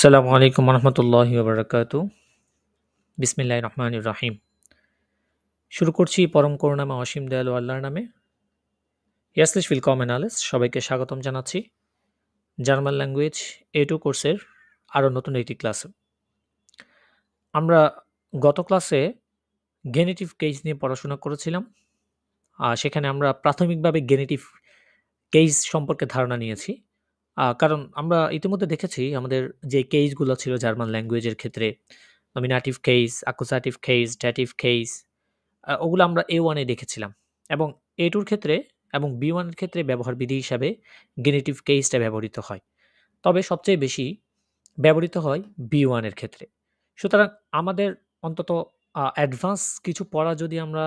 আসসালামু আলাইকুম রহমতুল্লাহি ওবরাকাতু। বিসমিল্লাহির রহমানির রহিম। শুরু করছি পরম করুণাময় অসীম দয়ালু আল্লাহর নামে। ইয়াসলিশ willkommen alles, সবাইকে স্বাগতম জানাচ্ছি জার্মান ল্যাঙ্গুয়েজ A2 কোর্সের আরও নতুন একটি ক্লাসে। আমরা গত ক্লাসে গেনেটিভ কেস নিয়ে পড়াশোনা করেছিলাম। সেখানে আমরা প্রাথমিকভাবে গেনেটিভ কেস সম্পর্কে ধারণা নিয়েছি। কারণ আমরা ইতিমধ্যে দেখেছি আমাদের যে কেসগুলো ছিল জার্মান ল্যাঙ্গুয়েজের ক্ষেত্রে nominative case, accusative case, dative case, ওগুলো আমরা A1 এ দেখেছিলাম এবং A2 এর ক্ষেত্রে এবং B1 এর ক্ষেত্রে ব্যবহার বিধি হিসাবে গেনেটিভ কেসটা ব্যবহৃত হয়। তবে সবচেয়ে বেশি ব্যবহৃত হয় B1 এর ক্ষেত্রে। সুতরাং আমাদের অন্তত অ্যাডভান্স কিছু পড়া যদি আমরা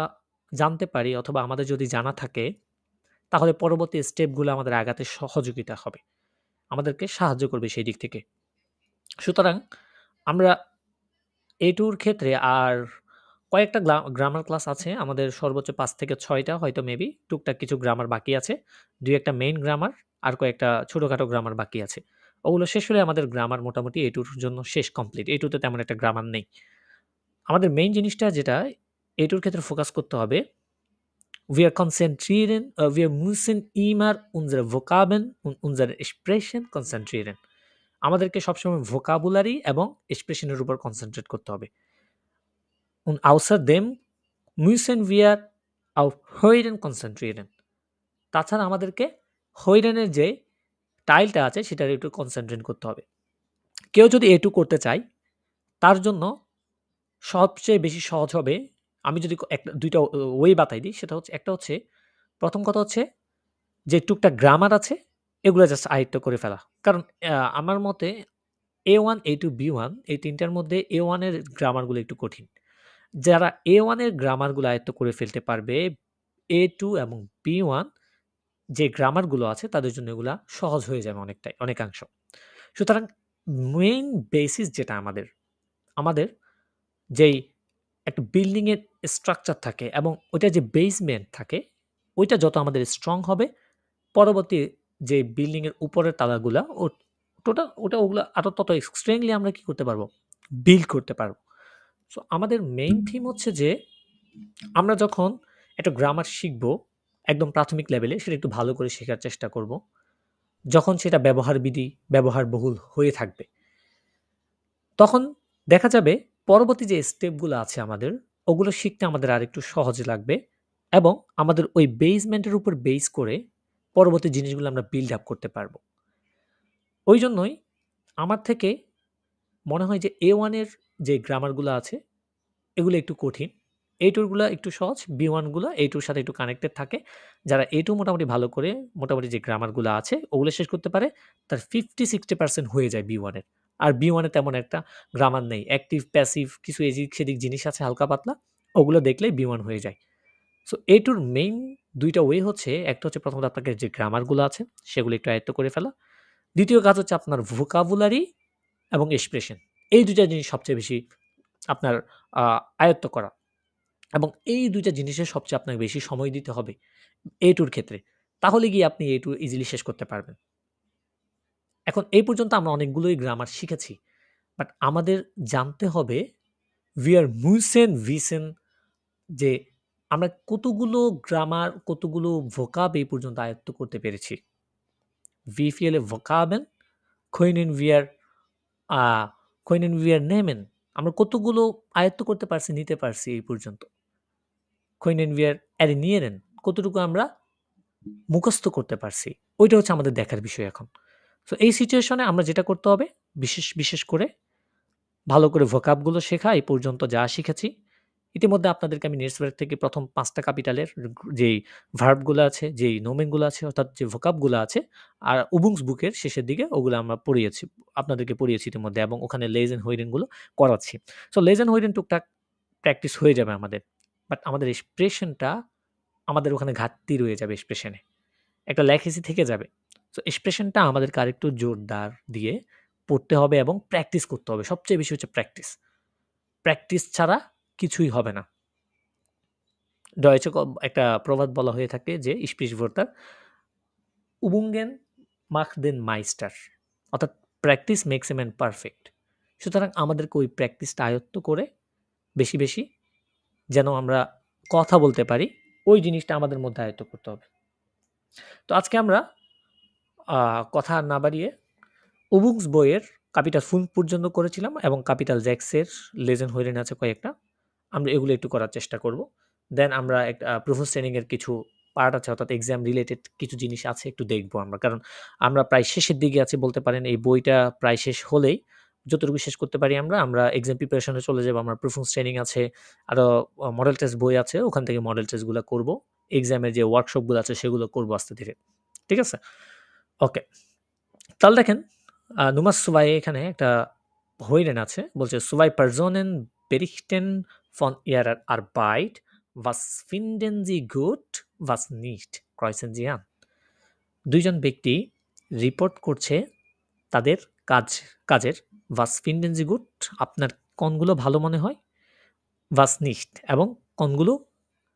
জানতে পারি অথবা আমাদের যদি জানা থাকে, তাহলে পরবর্তী স্টেপগুলো আমাদের আগাতে সহযোগিতা হবে। আমাদেরকে সাহায্য করবে সেই দিক থেকে। সুতরাং আমরা A2 র ক্ষেত্রে আর কয়েকটা গ্রামার ক্লাস আছে। আমাদের সর্বোচ্চ ৫ থেকে ৬ টা হয়তো মেবি। টুকটাক কিছু গ্রামার বাকি আছে। ২-১ টা মেইন গ্রামার আর কয়েকটা ছোটখাটো গ্রামার বাকি আছে। ওগুলো শেষ হলে আমাদের গ্রামার মোটামুটি A2 র জন্য শেষ কমপ্লিট। A2 তে তেমন একটা গ্রামার নেই। আমাদের মেইন জিনিসটা যেটা A2 র ক্ষেত্রে ফোকাস করতে হবে, wir müssen immer unsere Vokabeln und unsere Expression konzentrieren. আমাদেরকে সবসময় ভোকাবুলারি এবং এক্সপ্রেশন এর উপর কনসেনট্রেট করতে হবে। Und außerdem müssen wir auf Hören konzentrieren. তাছাড়া আমাদেরকে হৈরেনের যে টাইলটা আছে সেটার একটু কনসেনট্রেট করতে হবে। কেউ যদি A2 করতে চায়, তার জন্য সবচেয়ে বেশি সহজ হবে, আমি যদি ২ টা ওয়ে বাতাই দিই, সেটা হচ্ছে একটা হচ্ছে, প্রথম কথা হচ্ছে যে টুকটাক গ্রামার আছে এগুলো জাস্ট আয়ত্ত করে ফেলা। কারণ আমার মতে A1, A2, B1 এই ৩ টার মধ্যে A1 এর গ্রামারগুলো একটু কঠিন। যারা A1 এর গ্রামারগুলো আয়ত্ত করে ফেলতে পারবে, A2 এবং B1 যে গ্রামারগুলো আছে তাদের জন্য এগুলা সহজ হয়ে যাবে অনেকাংশ। সুতরাং মেইন বেসিস যেটা আমাদের যেই একটা বিল্ডিং এর স্ট্রাকচার থাকে এবং ওইটার যে বেসমেন্ট থাকে, ওইটা যত আমাদের স্ট্রং হবে, পরবর্তী যে বিল্ডিং এর উপরের তালাগুলা ওগুলা আরো তত এক্সট্রিমলি আমরা কি করতে পারবো? বিল্ড করতে পারবো। সো আমাদের মেইন থিম হচ্ছে যে আমরা যখন একটা গ্রামার শিখবো একদম প্রাথমিক লেভেলে, সেটা একটু ভালো করে শেখার চেষ্টা করব। যখন সেটা ব্যবহারবহুল হয়ে থাকবে, তখন দেখা যাবে পরবর্তী যে স্টেপগুলো আছে আমাদের, ওগুলো শিখতে আমাদের আরেকটু সহজ লাগবে এবং আমাদের ওই বেসমেন্টের উপর বেস করে পরবর্তী জিনিসগুলো আমরা বিল্ড আপ করতে পারবো। ওই জন্যই আমার থেকে মনে হয় যে A1 এর যে গ্রামারগুলো আছে এগুলো একটু কঠিন। A2 গুলা একটু সহজ, B1 গুলা A2 র সাথে একটু কানেক্টেড থাকে। যারা A2 মোটামুটি ভালো করে মোটামুটি যে গ্রামারগুলা আছে ওগুলো শেষ করতে পারে, তার 50-60% হয়ে যায় B1 এর। আর B1 এ তেমন একটা গ্রামার নেই। অ্যাক্টিভ, প্যাসিভ কিছু এদিক সেদিক জিনিস আছে হালকা পাতলা। ওগুলো দেখলেই B1 হয়ে যায়। সো A2 র মেইন ২ টা ওয়ে হচ্ছে, একটা হচ্ছে প্রথমত আপনাকে যে গ্রামারগুলো আছে সেগুলো একটু আয়ত্ত করে ফেলা। দ্বিতীয় কাজ হচ্ছে আপনার ভোকাবুলারি এবং এক্সপ্রেশন। এই ২ টা জিনিস সবচেয়ে বেশি আপনার আ আয়ত্ত করা। এবং এই ২ টা জিনিসের সবচেয়ে আপনাকে বেশি সময় দিতে হবে A2 র ক্ষেত্রে। তাহলে গিয়ে আপনি A2 ইজিলি শেষ করতে পারবেন। এখন এই পর্যন্ত আমরা অনেকগুলোই গ্রামার শিখেছি। বাট আমাদের জানতে হবে wir müssen wissen যে আমরা কতগুলো গ্রামার, কতগুলো ভোকাব এই পর্যন্ত আয়ত্ত করতে পেরেছি। Wie viele Vokabeln können wir আ können wir nehmen? আমরা কতগুলো আয়ত্ত করতে পারছি, নিতে পারছি এই পর্যন্ত। können wir ernähren? কতটুকু আমরা মুখস্থ করতে পারছি। ওইটা হচ্ছে আমাদের দেখার বিষয় এখন। সো এই সিচুয়েশনে আমরা যেটা করতে হবে, বিশেষ করে ভালো করে ভোকাব গুলো শেখা। এই পর্যন্ত যা শিখেছি, ইতিমধ্যে আপনাদেরকে আমি নেটসওয়ার্ক থেকে প্রথম ৫ টা ক্যাপিটালের যেই ভার্ব গুলো আছে, যেই নোমেন গুলো আছে, অর্থাৎ যে ভোকাব গুলো আছে, আর উবুংস বুকের শেষের দিকে ওগুলো আমরা আপনাদেরকে পড়িয়েছি ইতিমধ্যে এবং ওখানে লেজেন্ড হয়রেন গুলো করাচ্ছি। সো লেজেন্ড হয়রেন টুকটাক প্র্যাকটিস হয়ে যাবে আমাদের। বাট আমাদের এক্সপ্রেশনটা, আমাদের ওখানে ঘাটতি রয়ে যাবে এক্সপ্রেশনে। একটা ল্যাকেসি থেকে যাবে। সো এক্সপ্রেশনটা আমাদেরকে আরেকটু জোরদার দিয়ে পড়তে হবে এবং প্র্যাকটিস করতে হবে। সবচেয়ে বেশি হচ্ছে প্র্যাকটিস। প্র্যাকটিস ছাড়া কিছুই হবে না। ডয়েচে একটা প্রবাদ বলা হয়ে থাকে যে Sprichwörter Übungen macht den Meister, অর্থাৎ practice makes a man perfect. সুতরাং আমাদেরকে ওই প্র্যাকটিসটা আয়ত্ত করে বেশি, বেশি যেন আমরা কথা বলতে পারি, ওই জিনিসটা আমাদের মধ্যে আয়ত্ত করতে হবে। তো আজকে আমরা কথা না বাড়িয়ে উবুংস বইয়ের ক্যাপিটাল ফুল পর্যন্ত করেছিলাম এবং ক্যাপিটাল জ্যাক্সের লেজেন্ড হইরেন আছে কয়েকটা। আমরা এগুলো একটু করার চেষ্টা করব। দেন আমরা একটা প্রুফ ট্রেনিং এর কিছু পার্ট আছে, অর্থাৎ এক্সাম রিলেটেড কিছু জিনিস আছে একটু দেখবো আমরা, কারণ আমরা প্রায় শেষের দিকে আছি বলতে পারেন। এই বইটা প্রায় শেষ হলেই যতটুকু শেষ করতে পারি আমরা এক্সাম প্রিপারেশনে চলে যাবো। আমরা প্রুফ ট্রেনিং আছে, আরও মডেল টেস্ট বই আছে, ওখান থেকে মডেল টেস্টগুলো করবো, এক্সামের যে ওয়ার্কশপগুলো আছে সেগুলো করবো আস্তে ধীরে। ঠিক আছে, ওকে। তাহলে দেখেন নুমাস সুবাই এখানে একটা হইরেন আছে, বলছে সুবাই পারজনেন বেরিchten von ihrer Arbeit, was finden Sie gut, was nicht, kreuzen Sie an। দুইজন ব্যক্তি রিপোর্ট করছে তাদের কাজের was finden Sie gut, আপনার কোনগুলো ভালো মনে হয়, was nicht, এবং কোনগুলো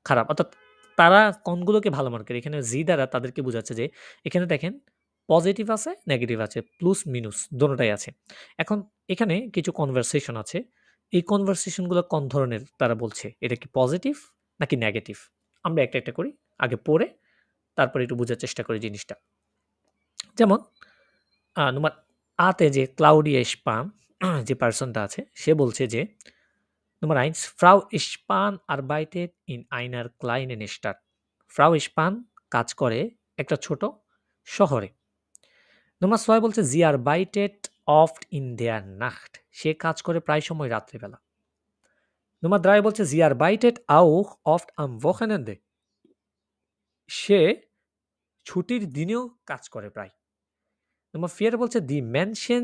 খারাপ, অর্থাৎ তারা কোনগুলোকে ভালো মনে করে। এখানে জি দ্বারা তাদেরকে বোঝাচ্ছে যে এখানে দেখেন পজিটিভ আছে, নেগেটিভ আছে, প্লাস মিনুস দোনোটাই আছে। এখন এখানে কিছু কনভারসেশন আছে, এই কনভারসেশনগুলো কোন ধরনের তারা বলছে, এটা কি পজিটিভ নাকি নেগেটিভ, আমরা একটা একটা করি আগে পড়ে তারপরে একটু বোঝার চেষ্টা করি জিনিসটা। যেমন নম্বর আতে যে ক্লাউডিয়া স্পান যে পার্সনটা আছে সে বলছে যে Nummer 1. Frau Span arbeitet in einer kleinen Stadt. Frau Span কাজ করে একটা ছোট শহরে। Nummer 2 বলছে sie arbeitet oft in der Nacht. সে কাজ করে প্রায় সময় রাত্রিবেলা। Nummer 3 বলছে sie arbeitet auch oft am Wochenende. সে ছুটির দিনেও কাজ করে প্রায়। Nummer 4 বলছে die Menschen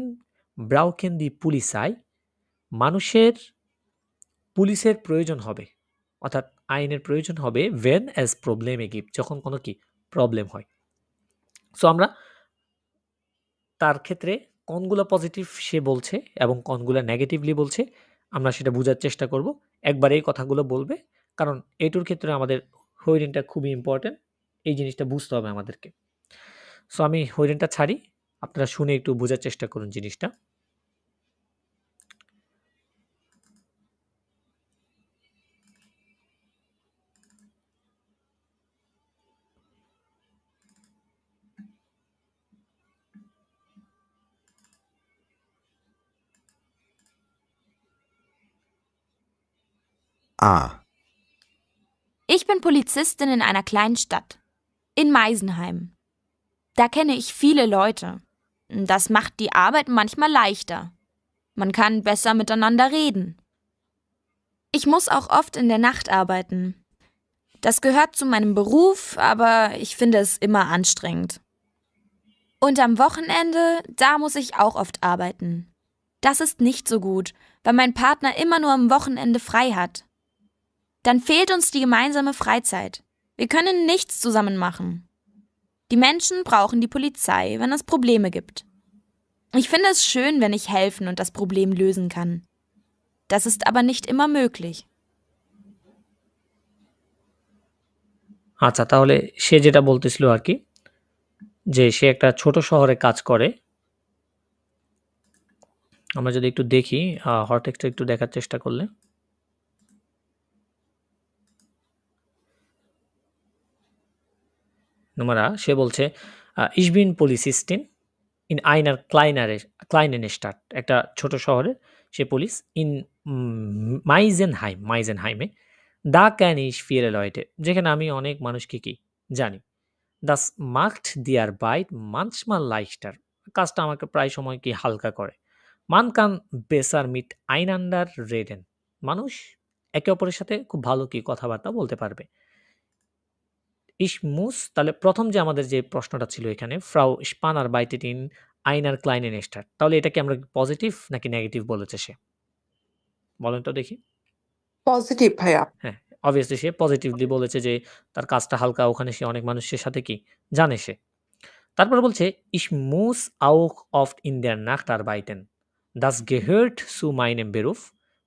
brauchen die Polizei. মানুষের পুলিশের প্রয়োজন হবে, অর্থাৎ আইনের প্রয়োজন হবে when as problem A gibt, যখন কোনো কি প্রবলেম হয়। সো আমরা তার ক্ষেত্রে কোনগুলো পজিটিভ সে বলছে এবং কোনগুলো নেগেটিভলি বলছে আমরা সেটা বোঝার চেষ্টা করব। একবার এই কথাগুলো বলবে, কারণ এইটুর ক্ষেত্রে আমাদের হইরেনটা খুবই ইম্পর্টেন্ট, এই জিনিসটা বুঝতে হবে আমাদেরকে। সো আমি হইরেনটা ছাড়ি, আপনারা শুনে একটু বোঝার চেষ্টা করুন জিনিসটা। A. Ich bin Polizistin in einer kleinen Stadt, in Meisenheim. Da kenne ich viele Leute. Das macht die Arbeit manchmal leichter. Man kann besser miteinander reden. Ich muss auch oft in der Nacht arbeiten. Das gehört zu meinem Beruf, aber ich finde es immer anstrengend. Und am Wochenende, da muss ich auch oft arbeiten. Das ist nicht so gut, weil mein Partner immer nur am Wochenende frei hat. Dann fehlt uns die gemeinsame Freizeit. Wir können nichts zusammen machen. Die Menschen brauchen die Polizei, wenn es Probleme gibt. Ich finde es schön, wenn ich helfen und das Problem lösen kann. Das ist aber nicht immer möglich. আচ্ছা, তাহলে সে যেটা বলতেছিল আর কি, যে সে একটা ছোট শহরে কাজ করে। আমরা যদি একটু দেখি হট টেক্সটটা একটু দেখার চেষ্টা করলে, সে বলছে ich bin Polizistin in einer kleinen Stadt, একটা ছোট শহরে সে পুলিশ, in Meisenheim-এ, da kenne ich viele Leute, যেখানে আমি অনেক মানুষকে কি জানি। Das macht die Arbeit manchmal leichter, কাজটা আমাকে প্রায় সময় কি হালকা করে। Man kann besser miteinander reden, মানুষ একে অপরের সাথে খুব ভালো কি কথাবার্তা বলতে পারবে। Ich muss, তাহলে প্রথম যে আমাদের যে প্রশ্নটা ছিল এখানে, Frau Span arbeitet in einer kleinen Stadt, তাহলে এটা কি আমরা পজিটিভ নাকি নেগেটিভ বলেছে সে, বলেন তো দেখি। পজিটিভ ভাইয়া। হ্যাঁ, অবভিয়াসলি সে পজিটিভলি বলেছে যে তার কাজটা হালকা, ওখানে সে অনেক মানুষের সাথে কি জানে সে। তারপরে বলছে ich muss auch oft in der Nacht arbeiten, das gehört zu meinem Beruf,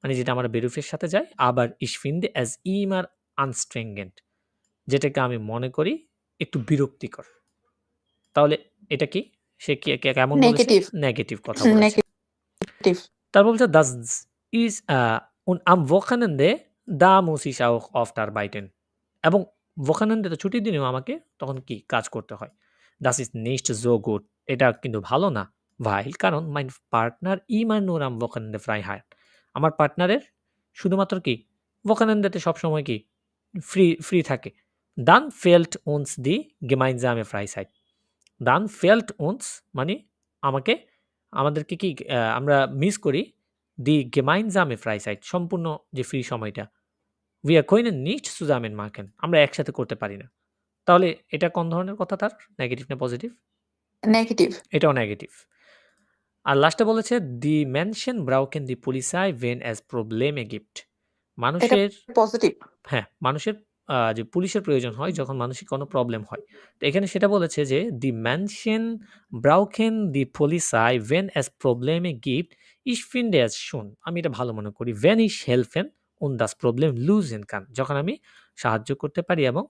মানে যেটা আমার বেরুফের সাথে যায়, আবার ich finde es immer anstrengend, যেটাকে আমি মনে করি একটু বিরক্তিকর। তাহলে এটা কি সে কেমন বলেছে? নেগেটিভ নেগেটিভ কথা বলেছে। নেগেটিভ তারপর বলছে das ist und am Wochenende da muss ich auch oft arbeiten এবং Wochenende তে ছুটির দিনেও আমাকে তখন কি কাজ করতে হয়। Das ist nicht so gut এটা কিন্তু ভালো না। weil কারণ mein Partner immer nur am Wochenende frei hat আমার পার্টনারের শুধুমাত্র কি Wochenende তে সবসময় কি ফ্রি থাকে। Dann fehlt uns die gemeinsame Freizeit dann fehlt uns মানে আমাদেরকে কি আমরা মিস করি die gemeinsame Freizeit সম্পূর্ণ যে ফ্রি সময়টা wir können nicht zusammen machen আমরা একসাথে করতে পারি না। তাহলে এটা কোন ধরনের কথা তার? নেগেটিভ না পজিটিভ? নেগেটিভ এটাও নেগেটিভ। আর লাস্টে বলেছে die Menschen brauchen die Polizei wenn es Probleme gibt এটা মানুষের পজিটিভ হ্যাঁ, মানুষের যে পুলিশের প্রয়োজন হয় যখন মানসিক কোনো প্রবলেম হয়। তো এখানে সেটা বলেছে যে die Menschen brauchen die Polizei wenn es Probleme gibt ich finde es schon আমি এটা ভালো মনে করি wenn ich helfen und das Problem lösen kann যখন আমি সাহায্য করতে পারি এবং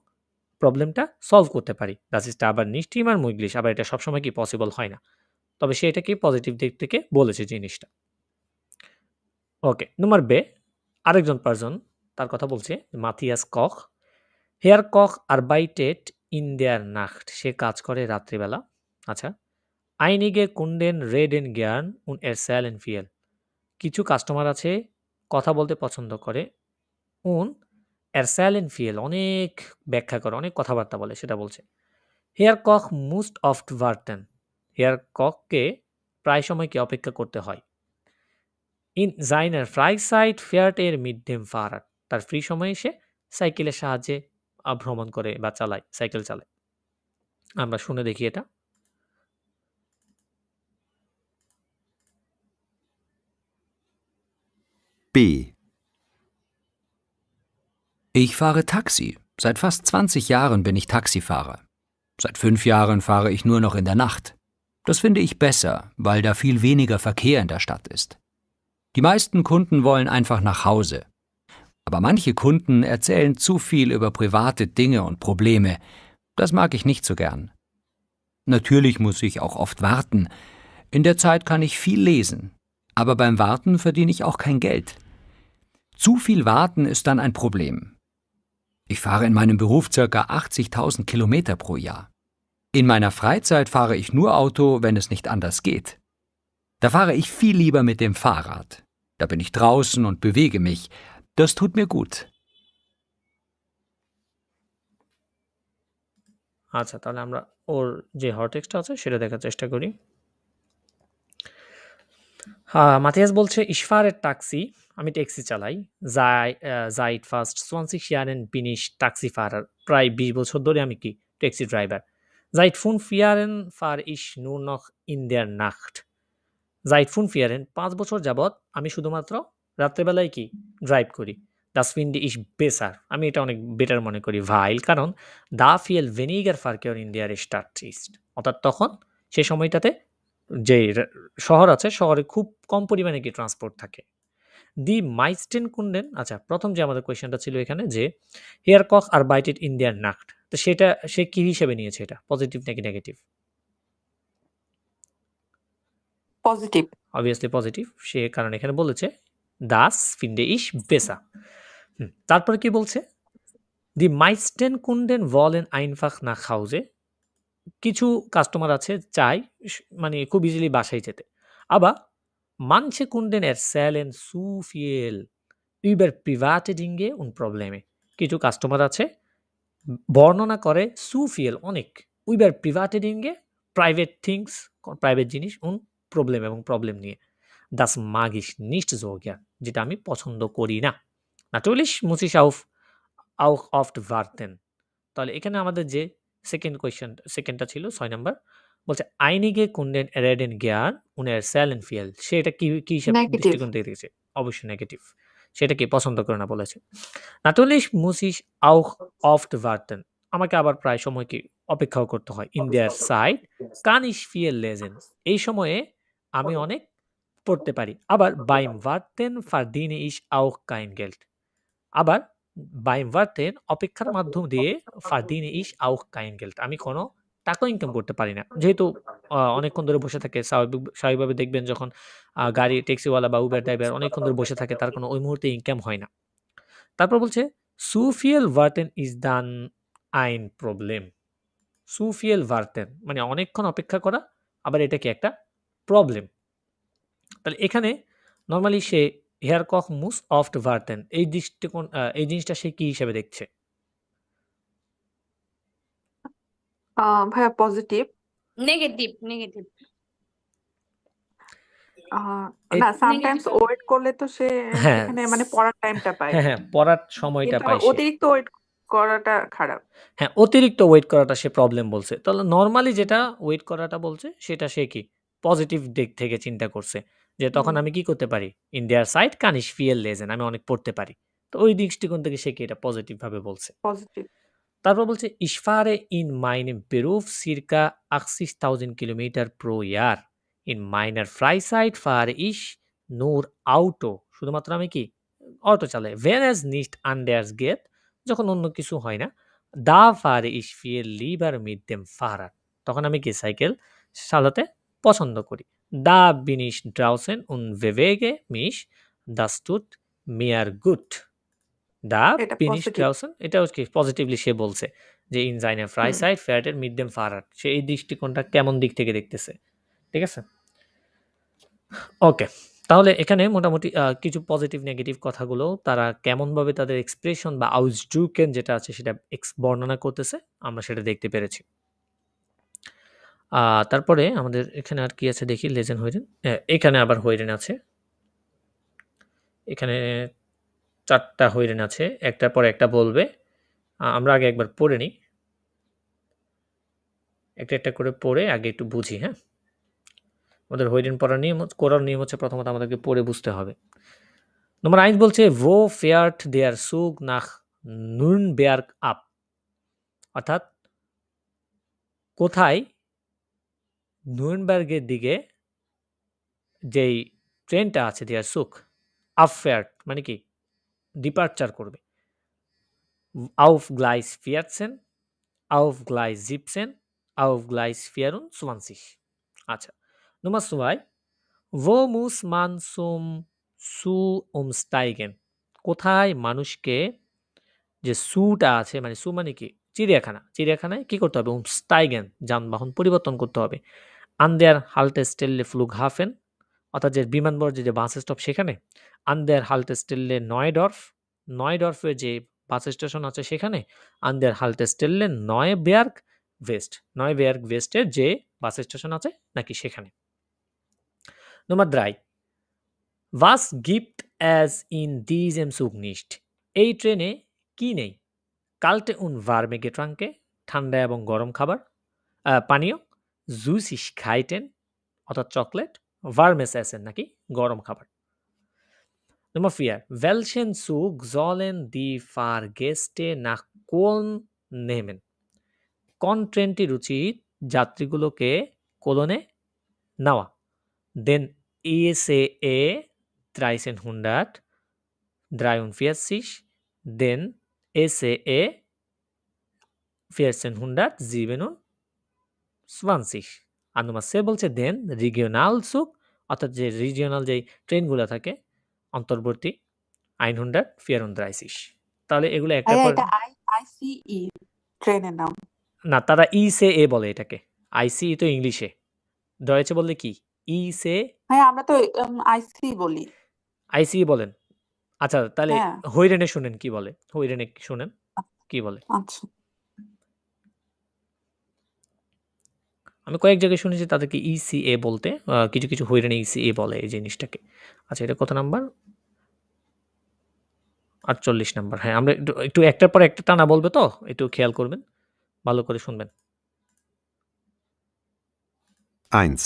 প্রবলেমটা সলভ করতে পারি। Das ist aber nicht immer möglich আবার এটা সবসময় কি পসিবল হয় না। তবে সে এটাকে পজিটিভ দিক থেকে বলেছে জিনিসটা। ওকে, নাম্বার বে আরেকজন পারসন তার কথা বলছে মাথিয়াস কখ হেয়ার Koch arbeitet in der Nacht সে কাজ করে রাত্রিবেলা। আচ্ছা, einige Kunden reden gern und erzählen viel কিছু কাস্টমার আছে কথা বলতে পছন্দ করে und erzählen viel অনেক ব্যাখ্যা করে অনেক কথাবার্তা বলে সেটা বলছে। হেয়ার কখ most oft warten হেয়ার কখকে প্রায় সময় কি অপেক্ষা করতে হয়। In seiner Freizeit fährt er mit dem Fahrrad তার ফ্রি সময়ে সে সাইকেলের সাহায্যে ভ্রমণ করে বা চালায় সাইকেল চালায়। আমরা শুনে দেখি এটা। B. Ich fahre Taxi. Seit fast 20 Jahren bin ich Taxifahrer. Seit 5 Jahren fahre ich nur noch in der Nacht. Das finde ich besser, weil da viel weniger Verkehr in der Stadt ist. Die meisten Kunden wollen einfach nach Hause. Aber manche Kunden erzählen zu viel über private Dinge und Probleme. Das mag ich nicht so gern. Natürlich muss ich auch oft warten. In der Zeit kann ich viel lesen. Aber beim Warten verdiene ich auch kein Geld. Zu viel Warten ist dann ein Problem. Ich fahre in meinem Beruf ca. 80.000 Kilometer pro Jahr. In meiner Freizeit fahre ich nur Auto, wenn es nicht anders geht. Da fahre ich viel lieber mit dem Fahrrad. Da bin ich draußen und bewege mich. Das tut mir gut. আচ্ছা, তাহলে আমরা ওর যে হরটেক্সটটা আছে সেটা দেখার চেষ্টা করি। Mathias বলছে ich fahre Taxi আমি ট্যাক্সি চালাই seit fast 20 Jahren bin ich Taxifahrer প্রায় 20 বছর ধরে আমি কি taxi driver. Seit 5 Jahren fahre ich nur noch in der Nacht seit 5 Jahren 5 বছর যাবত আমি শুধুমাত্র রাত্রেবেলায় কি ড্রাইভ করি। Das finde ich besser আমি এটা অনেক বেটার মনে করি weil কারণ da viel weniger Verkehr in der Stadt ist অর্থাৎ তখন সেই সময়টাতে যে শহর আছে শহরে খুব কম পরিমাণে কি ট্রান্সপোর্ট থাকে। দি meisten Kunden আচ্ছা, প্রথম যে আমাদের কোয়েশ্চেনটা ছিল এখানে যে hair Koch arbeitet in der Nacht তো সেটা সে কি হিসেবে নিয়েছে এটা পজিটিভ নাকি নেগেটিভ? পজিটিভ অবভিয়াসলি পজিটিভ সে কারণ এখানে বলেছে das finde ich besser তারপরে কি বলছে দি meisten Kunden wollen einfach nach Hause কিছু কাস্টমার আছে চাই মানে খুব ইজিলি বাসায় যেতে। আবার manche Kunden erzählen zu viel über private Dinge und Probleme কিছু কাস্টমার আছে বর্ণনা করে zu viel অনেক über private Dinge private things private জিনিস und প্রবলেম এবং প্রবলেম নিয়ে। das mag ich nicht so gern যেটা আমি পছন্দ করি না। natürlich muss ich auch oft warten তাহলে এখানে আমাদের যে সেকেন্ডটা ছিল 6 নাম্বার বলছে einige Kunden reden gern und erzählen viel সে এটা কি হিসেবে Negative. দৃষ্টিকোণ থেকে দেখেছে অবশ্যই নেগেটিভ সেটা কি পছন্দ করে না বলেছে। natürlich muss ich auch oft warten আমাকে আবার প্রায় সময় কি অপেক্ষাও করতে হয় in der Zeit kann ich viel lesen এই সময়ে আমি অনেক পড়তে পারি। আবার beim Warten verdiene ich auch kein Geld আবার beim Warten অপেক্ষার মাধ্যম দিয়ে verdiene ich auch kein Geld আমি কোনো টাকাও ইনকাম করতে পারি না। যেহেতু অনেকক্ষণ ধরে বসে থাকে, স্বাভাবিকভাবে দেখবেন যখন গাড়ি ট্যাক্সিওয়ালা বা উবার ড্রাইভার অনেকক্ষণ ধরে বসে থাকে, তার কোনো ওই মুহূর্তে ইনকাম হয় না। তারপর বলছে সুফিয়েল ভার্টেন ইজ দ্যান আইন প্রবলেম। সুফিয়েল ভার্টেন মানে অনেকক্ষণ অপেক্ষা করা, আবার এটা কি একটা প্রবলেম। তাহলে এখানে নর্মালি সে হেয়ার কখ মুস অফট ভার্টেন এই দৃষ্টিকোণ এই জিনিসটা সে কি হিসেবে দেখছে? ভাইয়া পজিটিভ। নেগেটিভ নেগেটিভ না, নেগেটিভ সামটাইমস ওয়েট করলে তো সে হ্যাঁ এখানে মানে পড়ার টাইমটা পায়, হ্যাঁ পড়ার সময়টা কিন্তু পায় আবার সে। অতিরিক্ত ওয়েট করাটা খারাপ। হ্যাঁ অতিরিক্ত ওয়েট করাটা সে প্রবলেম বলছে। তাহলে নর্মালি যেটা ওয়েট করাটা বলছে সেটা সে কি পজিটিভ দিক থেকে চিন্তা করছে, যে তখন আমি কি করতে পারি, ইন দেয়ার সাইড কান ich viel lesen, আমি অনেক পড়তে পারি। তো ওই দৃষ্টিকোণ থেকে সে কি এটা পজিটিভ ভাবে বলছে। পজিটিভ। তারপর বলছে ich fahre in meinem Beruf circa 80.000 Kilometer pro Jahr. In meiner Freizeit fahre ich nur Auto. শুধুমাত্র আমি কি অটো চালাই। Wenn es nicht anders geht, যখন অন্য কিছু হয় না, da fahre ich viel lieber mit dem Fahrrad. তখন আমি কি সাইকেল চালাতে পছন্দ করি। Da bin ich draußen und bewege mich. Das tut mir gut. Da এটা bin ich পজিটিভ। draußen, এটাও কি পজিটিভলি সে বলছে যে in seiner hmm. Freizeit fährt er mit dem Fahrrad। সে এই দৃষ্টিকোণটা কেমন দিক থেকে দেখতেছে, ঠিক আছে? ওকে, তাহলে এখানে মোটামুটি কিছু পজিটিভ নেগেটিভ কথাগুলো তারা কেমনভাবে তাদের এক্সপ্রেশন বা আউসড্রুকেন যেটা আছে সেটা বর্ণনা করতেছে, আমরা সেটা দেখতে পেরেছি। তারপরে আমাদের এখানে আর কি আছে দেখি, লেজেন হইরেন, এখানে আবার হইরেন আছে, এখানে 4টা হইরেন আছে, একটার পর একটা বলবে। আমরা আগে একবার পড়ে নিই, একটা একটা করে পড়ে আগে একটু বুঝি। হ্যাঁ, আমাদের হইরেন পড়ার নিয়ম করার নিয়ম হচ্ছে প্রথমত আমাদেরকে পড়ে বুঝতে হবে। নম্বর 1 বলছে wo fährt der Zug nach Nürnberg ab, অর্থাৎ কোথায় নুরেনবার্গের দিকে যেই ট্রেনটা আছে der Zug abfährt মানে কি ডিপারচার করবে। auf Gleis 14, auf Gleis 17, auf Gleis 24। আচ্ছা, Nummer 2, wo muss man zu umsteigen, কোথায় মানুষকে যে সুটা আছে মানে সু মানে কি চিড়িয়াখানা, চিড়িয়াখানায় কি করতে হবে, umsteigen যানবাহন পরিবর্তন করতে হবে। an der Haltestelle Flughafen, অর্থাৎ যে বিমানবন্দর যে বাস স্টপ সেখানে। an der Haltestelle Neudorf, নয়ডর্ফের যে বাস স্টেশন আছে সেখানে। an der Haltestelle Neuberg West, Neuberg Wesটের যে বাস স্টেশন আছে নাকি সেখানে। Nummer 3, was gibt es in diesem Zug nicht, এই ট্রেনে কি নেই? কাlte und warme Getränke, ঠান্ডা এবং গরম খাবার, পানীয়, Süßigkeiten অর্থাৎ চকলেট, warmes Essen নাকি গরম খাবার। Nummer 4, welchen Zug sollen die Fahrgäste nach Köln nehmen, কোন ট্রেনটির উচিত যাত্রীগুলোকে কোলনে নেওয়া। Den ICE 1343, den SCE 1427। আর নম্বর সে বলছে দেন রিজিওনাল সুক, অর্থাৎ যে রিজিওনাল যেই ট্রেনগুলো থাকে অন্তর্বর্তী 134। তাহলে এগুলো একটা ভাইয়া পর এটা আইসিই ট্রেনের নাম। না, তারা ইসে বলে এটাকে। আইসি তো ইংলিশে, ডয়েচে বললে কি ইসে, ভাইয়া আমরা তো আইসি বলি। আইসি বলেন। আচ্ছা, তাহলে হ্যাঁ। হইরেনে শুনেন কি বলে, হইরেনে শুনেন কি বলে। আচ্ছা। আমি কয়েক জায়গায় শুনেছি তাদেরকে ইসিএ বলতে, কিছু কিছু হইরানি ইসিএ বলে এই জিনিসটাকে। আচ্ছা, এটা কত নাম্বার? 48 নাম্বার। হ্যাঁ, আমরা একটু একটার পর একটা টানা বলবে তো একটু খেয়াল করবেন, ভালো করে শুনবেন। 1.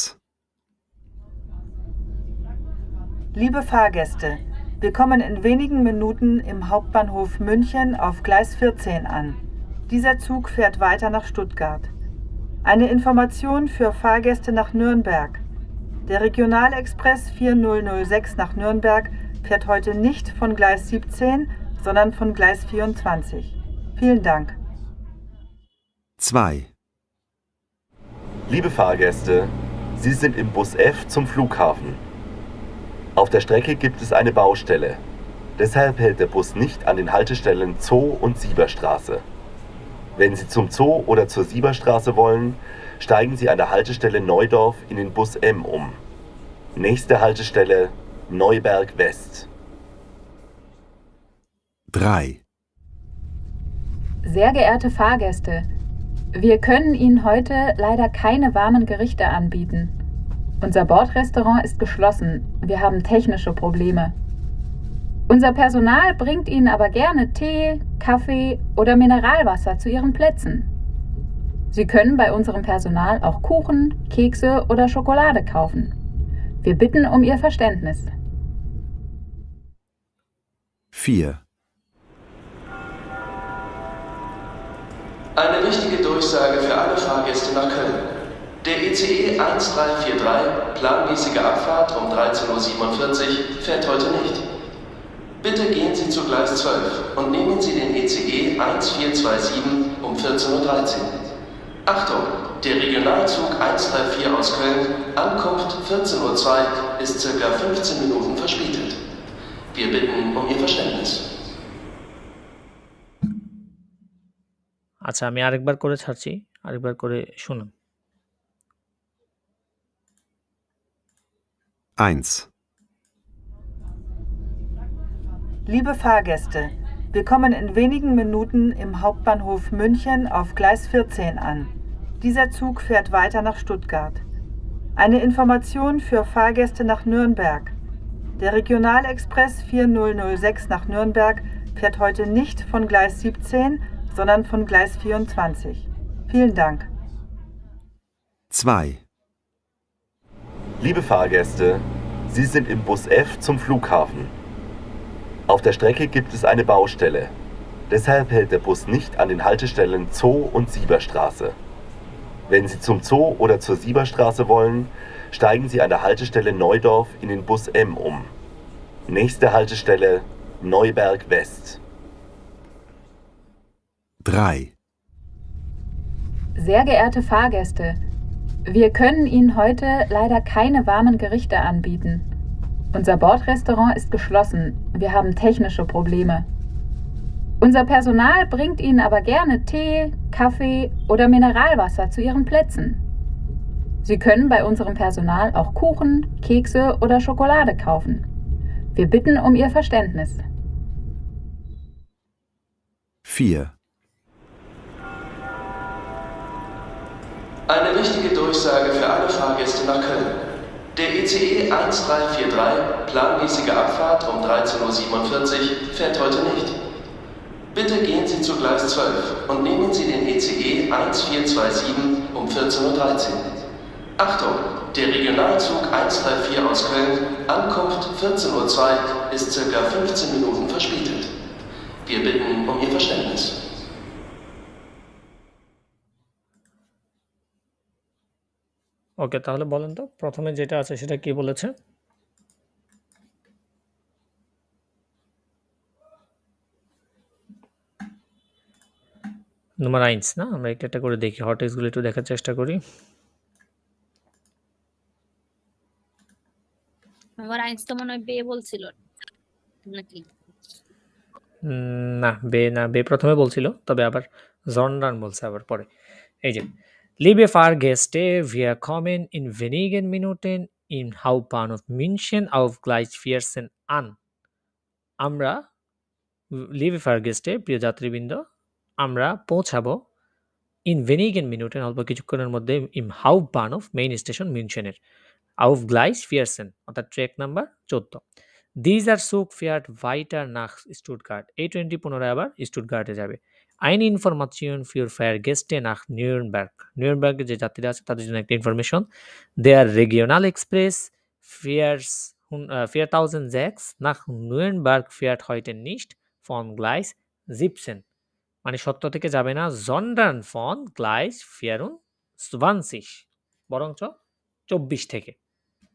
Liebe Fahrgäste, wir kommen in wenigen Minuten im Hauptbahnhof München auf Gleis 14 an. Dieser Zug fährt weiter nach Stuttgart. Eine Information für Fahrgäste nach Nürnberg. Der Regionalexpress 4006 nach Nürnberg fährt heute nicht von Gleis 17, sondern von Gleis 24. Vielen Dank. 2. Liebe Fahrgäste, Sie sind im Bus F zum Flughafen. Auf der Strecke gibt es eine Baustelle. Deshalb hält der Bus nicht an den Haltestellen Zoo und Sieberstraße. Wenn Sie zum Zoo oder zur Sieberstraße wollen, steigen Sie an der Haltestelle Neudorf in den Bus M um. Nächste Haltestelle Neuberg West. 3. Sehr geehrte Fahrgäste, wir können Ihnen heute leider keine warmen Gerichte anbieten. Unser Bordrestaurant ist geschlossen. Wir haben technische Probleme. Unser Personal bringt Ihnen aber gerne Tee, Kaffee oder Mineralwasser zu Ihren Plätzen. Sie können bei unserem Personal auch Kuchen, Kekse oder Schokolade kaufen. Wir bitten um Ihr Verständnis. 4. Eine wichtige Durchsage für alle Fahrgäste nach Köln. Der ICE 1343, planmäßige Abfahrt um 13:47 Uhr, fährt heute nicht. Bitte gehen Sie zu Gleis 12 und nehmen Sie den ICE 1427 um 14:13 Uhr. Achtung! Der Regionalzug 134 aus Köln, Ankunft 14:02 Uhr, ist ca. 15 Minuten verspätet. Wir bitten um Ihr Verständnis. আচ্ছা আমি আরেকবার করে ছাড়ছি, আরেকবার করে শুনুন। 1. Liebe Fahrgäste, wir kommen in wenigen Minuten im Hauptbahnhof München auf Gleis 14 an. Dieser Zug fährt weiter nach Stuttgart. Eine Information für Fahrgäste nach Nürnberg. Der Regionalexpress 4006 nach Nürnberg fährt heute nicht von Gleis 17, sondern von Gleis 24. Vielen Dank. 2. Liebe Fahrgäste, Sie sind im Bus F zum Flughafen. Auf der Strecke gibt es eine Baustelle. Deshalb hält der Bus nicht an den Haltestellen Zoo und Sieberstraße. Wenn Sie zum Zoo oder zur Sieberstraße wollen, steigen Sie an der Haltestelle Neudorf in den Bus M um. Nächste Haltestelle Neuberg West. 3. Sehr geehrte Fahrgäste, wir können Ihnen heute leider keine warmen Gerichte anbieten. Unser Bordrestaurant ist geschlossen. Wir haben technische Probleme. Unser Personal bringt Ihnen aber gerne Tee, Kaffee oder Mineralwasser zu Ihren Plätzen. Sie können bei unserem Personal auch Kuchen, Kekse oder Schokolade kaufen. Wir bitten um Ihr Verständnis. 4. Eine wichtige Durchsage für alle Fahrgäste nach Köln. Der ICE 1343, planmäßige Abfahrt um 13:47 Uhr, fährt heute nicht. Bitte gehen Sie zu Gleis 12 und nehmen Sie den ICE 1427 um 14:13 Uhr. Achtung! Der Regionalzug 134 aus Köln, Ankunft 14:02 Uhr, ist ca. 15 Minuten verspätet. Wir bitten um Ihr Verständnis. ওকে তাহলে বলেন তো প্রথমে যেটা আছে সেটা কি বলেছে? নম্বর 1 না, আমরা একটা করে দেখি, হট টেক্সটগুলো একটু দেখার চেষ্টা করি। নম্বর 1 তো মনে হয় বে বলছিল নাকি? না বে প্রথমে বলছিল, তবে আবার জন্ডান বলছে আবার পরে। এই যে Liebe Fahrgäste, wir kommen in wenigen Minuten im Hauptbahnhof München auf Gleis 14 an. আমরা লিবে ফারগেস্টে প্রিয় যাত্রীবৃন্দ, আমরা পৌঁছাবো ইন ভেনিগেন মিনিটেন অল্প কিছুক্ষণের মধ্যে ইম হাউপবানহফ মেইন স্টেশন মিউনশেনের auf Gleis 14 অর্থাৎ trek number 14। Dieser Zug fährt weiter nach Stuttgart। এই ট্রেনটি পুনরায় আবার স্টুটগার্টে যাবে। Eine Information für Fahrgäste nach Nürnberg। নিউরেমবার্গে যে যাত্রীরা আছে তাদের জন্য একটা information. Der Regionalexpress 4006 nach Nürnberg fährt heute nicht von Gleis 17। মানে 17 থেকে যাবে না, sondern von Gleis 24 বরঞ্চ 24 থেকে।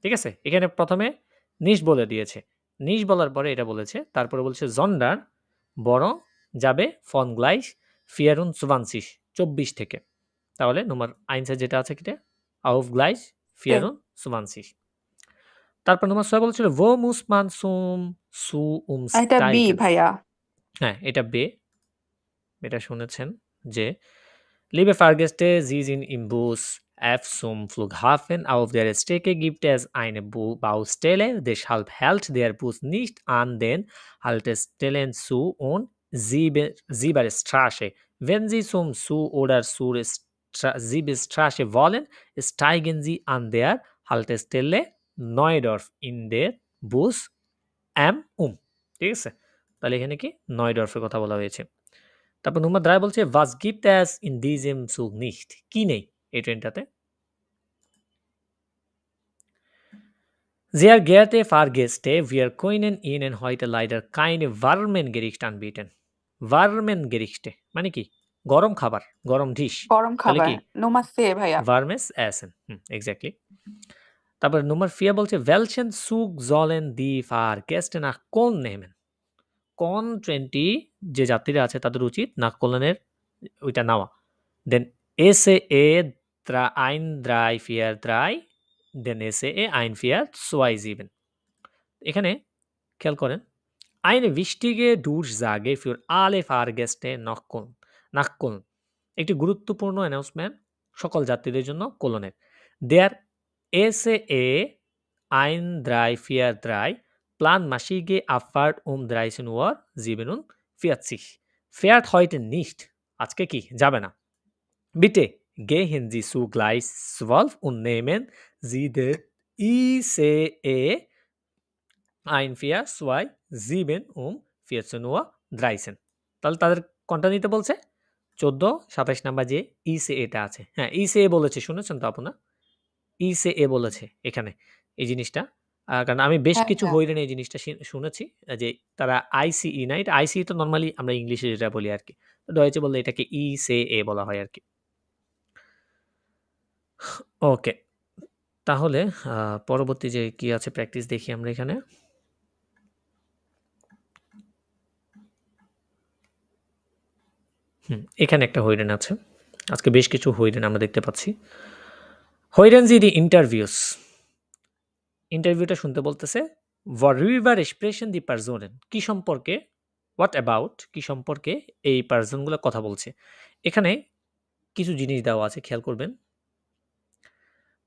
ঠিক আছে, এখানে প্রথমে নিশ বলে দিয়েছে, নিশ বলার পরে এটা বলেছে, তারপরে বলছে জন্ডার বরং যাবে ফন গ্লাইস 24 24 থেকে। তাহলে নম্বর 1 যেটা আছে কিটা auf Gleis 24. তারপর নম্বর 6 বলেছিল wo muss man zu এটা বি umsteigen? ভাইয়া। হ্যাঁ, এটা বে। এটা শুনেছেন যে Liebe Fahrgäste, Sie sind im Bus F zum Flughafen. Auf der Strecke gibt es eine Baustelle, deshalb hält der Bus nicht an den Haltestellen zu und Sieberstraße. Wenn Sie zum Zu- oder zur Sieberstraße wollen, steigen Sie an der Haltestelle Neudorf in der Bus M um. ঠিক আছে? তাহলে এখানে কি নয়ডর্ফের কথা বলা হয়েছে। তারপর নম্বর 3 বলছে was gibt es in diesem Zug nicht? কি নেই এই ট্রেনটাতে? Sehr geehrte Fahrgäste, wir können Ihnen heute leider keine warmen Gerichte anbieten. Warmen Gerichte মানে কি? গরম খাবার, গরম ডিশ। গরম তাহলে খাবার কি? নোমা সে ভাইয়া। Warmes Essen. Exactly. তারপর নম্বর 4 বলছে welchen Zug sollen die Fahrgäste nach Köln nehmen? কোন ট্রেনটি যে যাত্রীরা আছে তাদের উচিত নাককলনের ওইটা নেওয়া। দেন SAE 1343 দেন SAE 1427। এখানে খেয়াল করেন eine wichtige Durchsage für alle Fahrgäste nach Köln। একটি গুরুত্বপূর্ণ অ্যানাউন্সমেন্ট সকল যাত্রীদের জন্য কোলনের। Der SAE 1343 planmäßige Abfahrt um 13:47 Uhr fährt heute nicht। আজকে কি যাবে না। Bitte gehen Sie zu Gleis 12 und nehmen Sie den ICE 1427 um 14:13 Uhr। তাহলে তাদের কোনটা নিতে বলছে? 14, 27 নাম্বার যে ইসিএটা আছে। হ্যাঁ, ইসিএ বলেছে, শুনেছেন তো আপনারা? ইসিএ বলেছে এখানে এই জিনিসটা। কারণ আমি বেশ হ্যাঁ কিছু হ্যাঁ হইরেন এই জিনিসটা শুনেছি যে তারা আইসিই না, এটা আইসিই তো নরমালি আমরা ইংলিশে যেটা বলি আরকি। তো ডয়েচে বললে এটাকে ইসিএ বলা হয় আরকি। ওকে, তাহলে পরবর্তী যে কি আছে প্র্যাকটিস দেখি আমরা এখানে। এখানে একটা হইরেন আছে। আজকে বেশ কিছু হইরেন আমরা দেখতে পাচ্ছি। হইরেন জি দি ইন্টারভিউস। ইন্টারভিউটা শুনতে বলতেছে worüber sprechen die Personen? কি সম্পর্কে, what about কি সম্পর্কে এই পারসনগুলো কথা বলছে। এখানে কিছু জিনিস দেওয়া আছে, খেয়াল করবেন।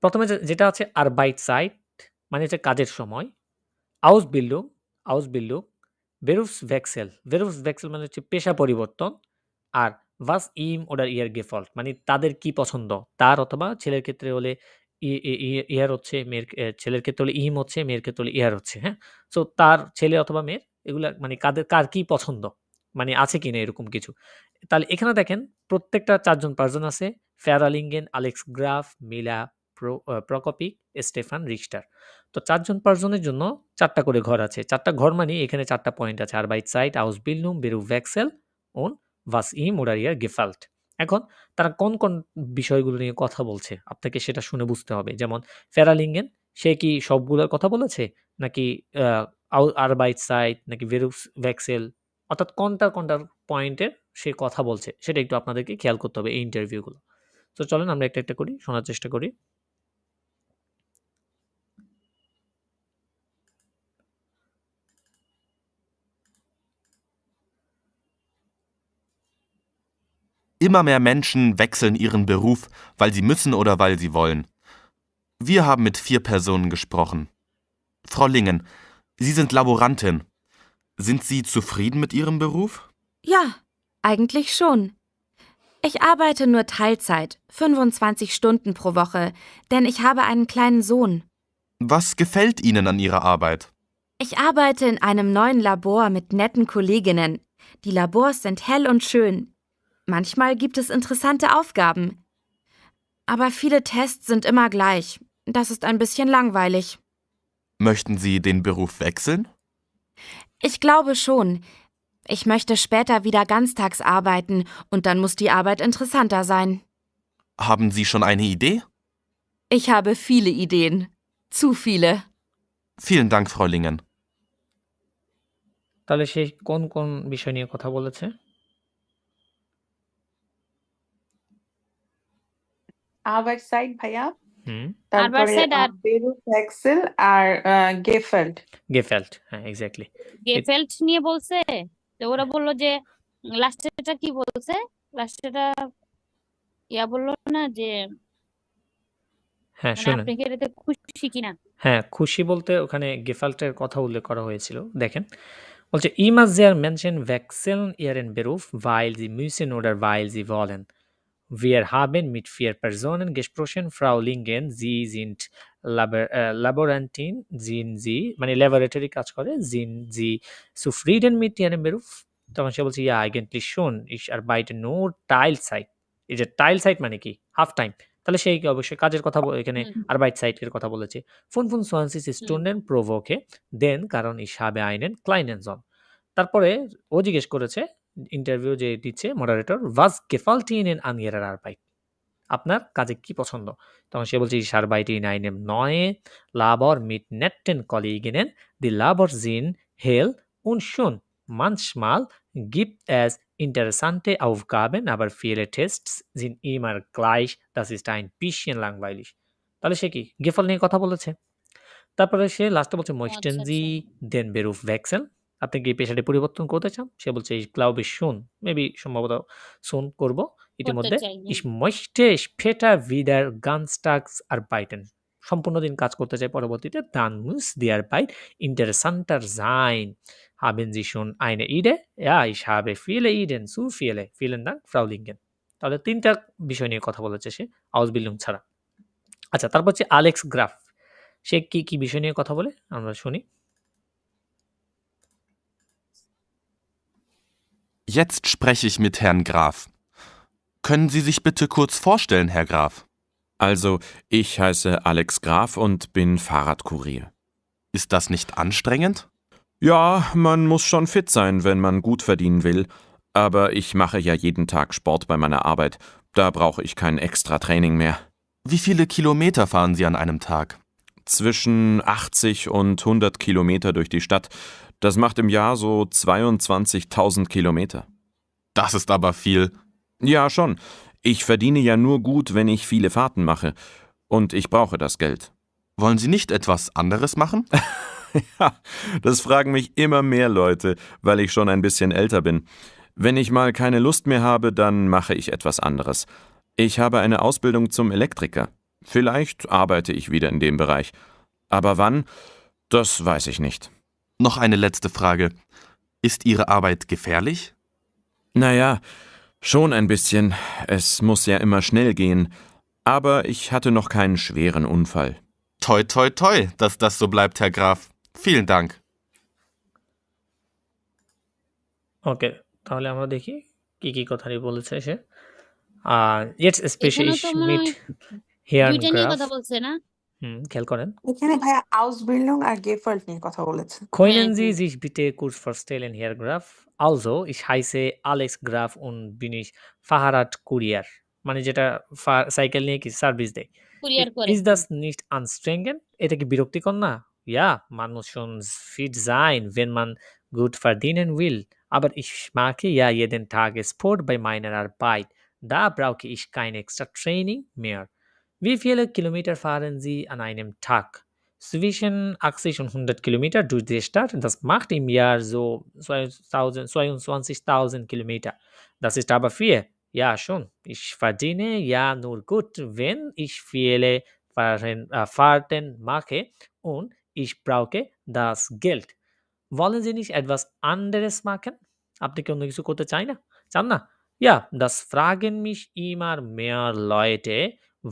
প্রথমে যেটা আছে Arbeitszeit মানে হচ্ছে কাজের সময়, Ausbildung Berufswechsel মানে হচ্ছে পেশা পরিবর্তন, আর was ihm oder ihr gefällt মানে তাদের কি পছন্দ, তার অথবা ছেলের ক্ষেত্রে হলে ইয়ার হচ্ছে, ছেলের ক্ষেত্রে হলে ইম হচ্ছে, মেয়ের ক্ষেত্রে হলে ইয়ার হচ্ছে। হ্যাঁ, সো তার ছেলে অথবা মেয়ের এগুলা মানে কার কি পছন্দ মানে আছে কিনা এরকম কিছু। তাহলে এখানে দেখেন প্রত্যেকটা 4 জন পার্সন আছে, ফেরালিঙ্গেন, আলেক্স গ্রাফ, মিলা প্রকোপিক, স্টেফান রিস্টার। তো 4 জন পার্সনের জন্য 4টা করে ঘর আছে। 4টা ঘর মানে এখানে 4টা পয়েন্ট আছে, Arbeitszeit, Ausbildung, Berufswechsel und was ihm oder ihr gefällt। এখন তারা কোন কোন বিষয়গুলো নিয়ে কথা বলছে আপনাকে সেটা শুনে বুঝতে হবে। যেমন ফেরালিঙ্গেন, সে কি সবগুলোর কথা বলেছে নাকি Arbeitszeit নাকি Berufswechsel, অর্থাৎ কোনটার পয়েন্টের সে কথা বলছে সেটা একটু আপনাদেরকে খেয়াল করতে হবে এই ইন্টারভিউগুলো। তো চলেন আমরা একটা একটা করি, শোনার চেষ্টা করি। Immer mehr Menschen wechseln ihren Beruf, weil sie müssen oder weil sie wollen. Wir haben mit 4 Personen gesprochen. Frau Lingen, Sie sind Laborantin. Sind Sie zufrieden mit Ihrem Beruf? Ja, eigentlich schon. Ich arbeite nur Teilzeit, 25 Stunden pro Woche, denn ich habe einen kleinen Sohn. Was gefällt Ihnen an Ihrer Arbeit? Ich arbeite in einem neuen Labor mit netten Kolleginnen. Die Labors sind hell und schön. Manchmal gibt es interessante Aufgaben. Aber viele Tests sind immer gleich. Das ist ein bisschen langweilig. Möchten Sie den Beruf wechseln? Ich glaube schon. Ich möchte später wieder ganztags arbeiten und dann muss die Arbeit interessanter sein. Haben Sie schon eine Idee? Ich habe viele Ideen. Zu viele. Vielen Dank, Frau Lingen. তাহলে সে কোন কোন বিষয় নিয়ে কথা বলেছে? Arbeitszeit ভাইয়া, হুম। তারপরে Arbeitszeit আর বেরুফ Excel আর গেফেল্ড। গেফেল্ট, হ্যাঁ এক্স্যাক্টলি। গেফেল্ট নিয়ে বলছে, তো ওরা বললো যে লাস্টেরটা কি বলছে, লাস্টেরটা বললো না যে হ্যাঁ মানে শুনেন, আপনি কি এটাতে খুশি কিনা। হ্যাঁ খুশি বলতে ওখানে গেফাল্টের কথা উল্লেখ করা হয়েছিল। দেখেন বলছে immer sehr Menschen wechseln ihren Beruf, weil sie müssen oder weil sie wollen. Wir haben mit 4 Personen gesprochen, Frau Lingen, Sie sind Laborantin, sind Sie, মানে ল্যাবরেটরি কাজ করে, sind Sie zufrieden mit Ihrem Beruf? তখন সে বলছে ja eigentlich schon, ich arbeite nur Teilzeit. এই যে Teilzeit মানে কি, half time, তাহলে সেই অবশ্যই কাজের কথা এখানে Arbeitszeit এর কথা বলেছে। 25 Stunden pro Woche, denn কারণ ich habe einen kleinen Sohn। তারপরে ও জিজ্ঞেস করেছে, ইন্টারভিউ যে দিচ্ছে moderator, was gefällt Ihnen an Ihrer Arbeit? আপনার কাজে কি পছন্দ? তখন সে বলছে, ich arbeite in einem neuen Labor mit netten Kolleginnen, die Labor sind hell und schön. Manchmal gibt es interessante Aufgaben, aber viele Tests sind immer gleich, das ist ein bisschen langweilig। তাহলে সে কি গেফল নিয়ে কথা বলেছে। তারপরে সে লাস্টে বলছে möchten Sie den Beruf wechseln? আপনি কি পেশাটি পরিবর্তন করতে চান? সে বলছে ich glaube schon, মেবি সম্ভবত শুন করব করতে ইতিমধ্যে। চাই। ich möchte später wieder ganztags arbeiten, সম্পূর্ণ দিন কাজ করতে চাই পরবর্তীতে। dann muss die Arbeit interessanter sein, haben Sie schon eine Idee? ja ich habe viele Ideen, zu viele, vielen Dank Frau Lingen। তাহলে তিনটা বিষয় নিয়ে কথা বলেছে সে, Ausbildung ছাড়া। আচ্ছা, তারপর হচ্ছে আলেক্স গ্রাফ, সে কি কি বিষয় নিয়ে কথা বলে আমরা শুনি। Jetzt spreche ich mit Herrn Graf. Können Sie sich bitte kurz vorstellen, Herr Graf? Also, ich heiße Alex Graf und bin Fahrradkurier. Ist das nicht anstrengend? Ja, man muss schon fit sein, wenn man gut verdienen will. Aber ich mache ja jeden Tag Sport bei meiner Arbeit. Da brauche ich kein extra Training mehr. Wie viele Kilometer fahren Sie an einem Tag? Zwischen 80 und 100 Kilometer durch die Stadt. Das macht im Jahr so 22.000 Kilometer. Das ist aber viel. Ja, schon. Ich verdiene ja nur gut, wenn ich viele Fahrten mache. Und ich brauche das Geld. Wollen Sie nicht etwas anderes machen? Ja, das fragen mich immer mehr Leute, weil ich schon ein bisschen älter bin. Wenn ich mal keine Lust mehr habe, dann mache ich etwas anderes. Ich habe eine Ausbildung zum Elektriker. Vielleicht arbeite ich wieder in dem Bereich. Aber wann? Das weiß ich nicht. Noch eine letzte Frage. Ist Ihre Arbeit gefährlich? Naja, schon ein bisschen. Es muss ja immer schnell gehen. Aber ich hatte noch keinen schweren Unfall. Toi, toi, toi, dass das so bleibt, Herr Graf. Vielen Dank. ওকে, তাহলে আমরা দেখি কি কি কথাই বলেছে সে। jetzt spreche এখানেও ich তো মনে mit হয় Herrn দুইটা নিয়ে Graf। কথা বলছে না? খেয়াল করেন। এখানে ভাইয়া আউসবিল্ডিং আর গেফেল্ড নিয়ে কথা বলেছে। Können Sie sich bitte kurz vorstellen, Herr Graf? Also, ich heiße Alex Graf und bin ich Fahrradkurier, মানে যেটা সাইকেল নিয়ে কি সার্ভিস দেয়। কুরিয়ার করে। Ist das nicht anstrengend? এটা কি বিরক্তিকর না? Ja, man muss schon fit sein, wenn man gut verdienen will. Aber ich mache ja jeden Tag Sport bei meiner Arbeit. Da brauche ich kein extra Training mehr. Wie viele Kilometer fahren Sie an einem Tag? Zwischen 80 und 100 Kilometer durch die Stadt. Das macht im Jahr so 22.000 Kilometer. Das ist aber viel. Ja, schon. Ich verdiene ja nur gut, wenn ich viele Fahrten mache und ich brauche das Geld. Wollen Sie nicht etwas anderes machen? আপনি কি অন্য কিছু করতে চান না? Ja, das fragen mich immer mehr Leute,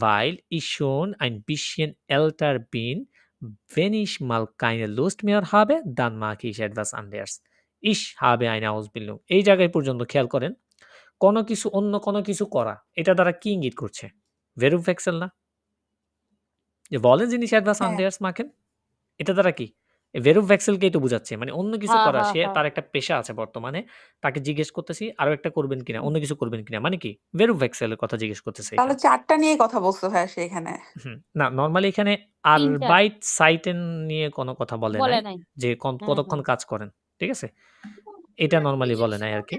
weil ich schon ein bisschen älter bin. Wenn ich mal keine Lust mehr habe, dann mache ich etwas anderes. Ich habe eine Ausbildung. এই জায়গায় পর্যন্ত খেয়াল করেন, অন্য কোনো কিছু করা, এটা দ্বারা কি ইঙ্গিত করছে? Verb wechseln না? যে wollen Sie nicht etwas anderes machen? এটা দ্বারা কি? Verb wechseln কেই তো বোঝাচ্ছে, মানে অন্য কিছু করা। সে তার একটা পেশা আছে বর্তমানে, তাকে জিজ্ঞেস করতেছি আরো একটা করবেন কিনা, অন্য কিছু করবেন কিনা, মানে কি Verb wechsel এর কথা জিজ্ঞেস করতেছে তাহলে এখানে। চারটা নিয়ে কথা বলছো ভাইয়া সে এখানে। না, নরমালি এখানে তিনটা Arbeitszeiten নিয়ে কোনো কথা বলে বলে নাই, নাই। যে কতক্ষণ কাজ করেন, ঠিক আছে? এটা নরমালি বলে নাই আর কি।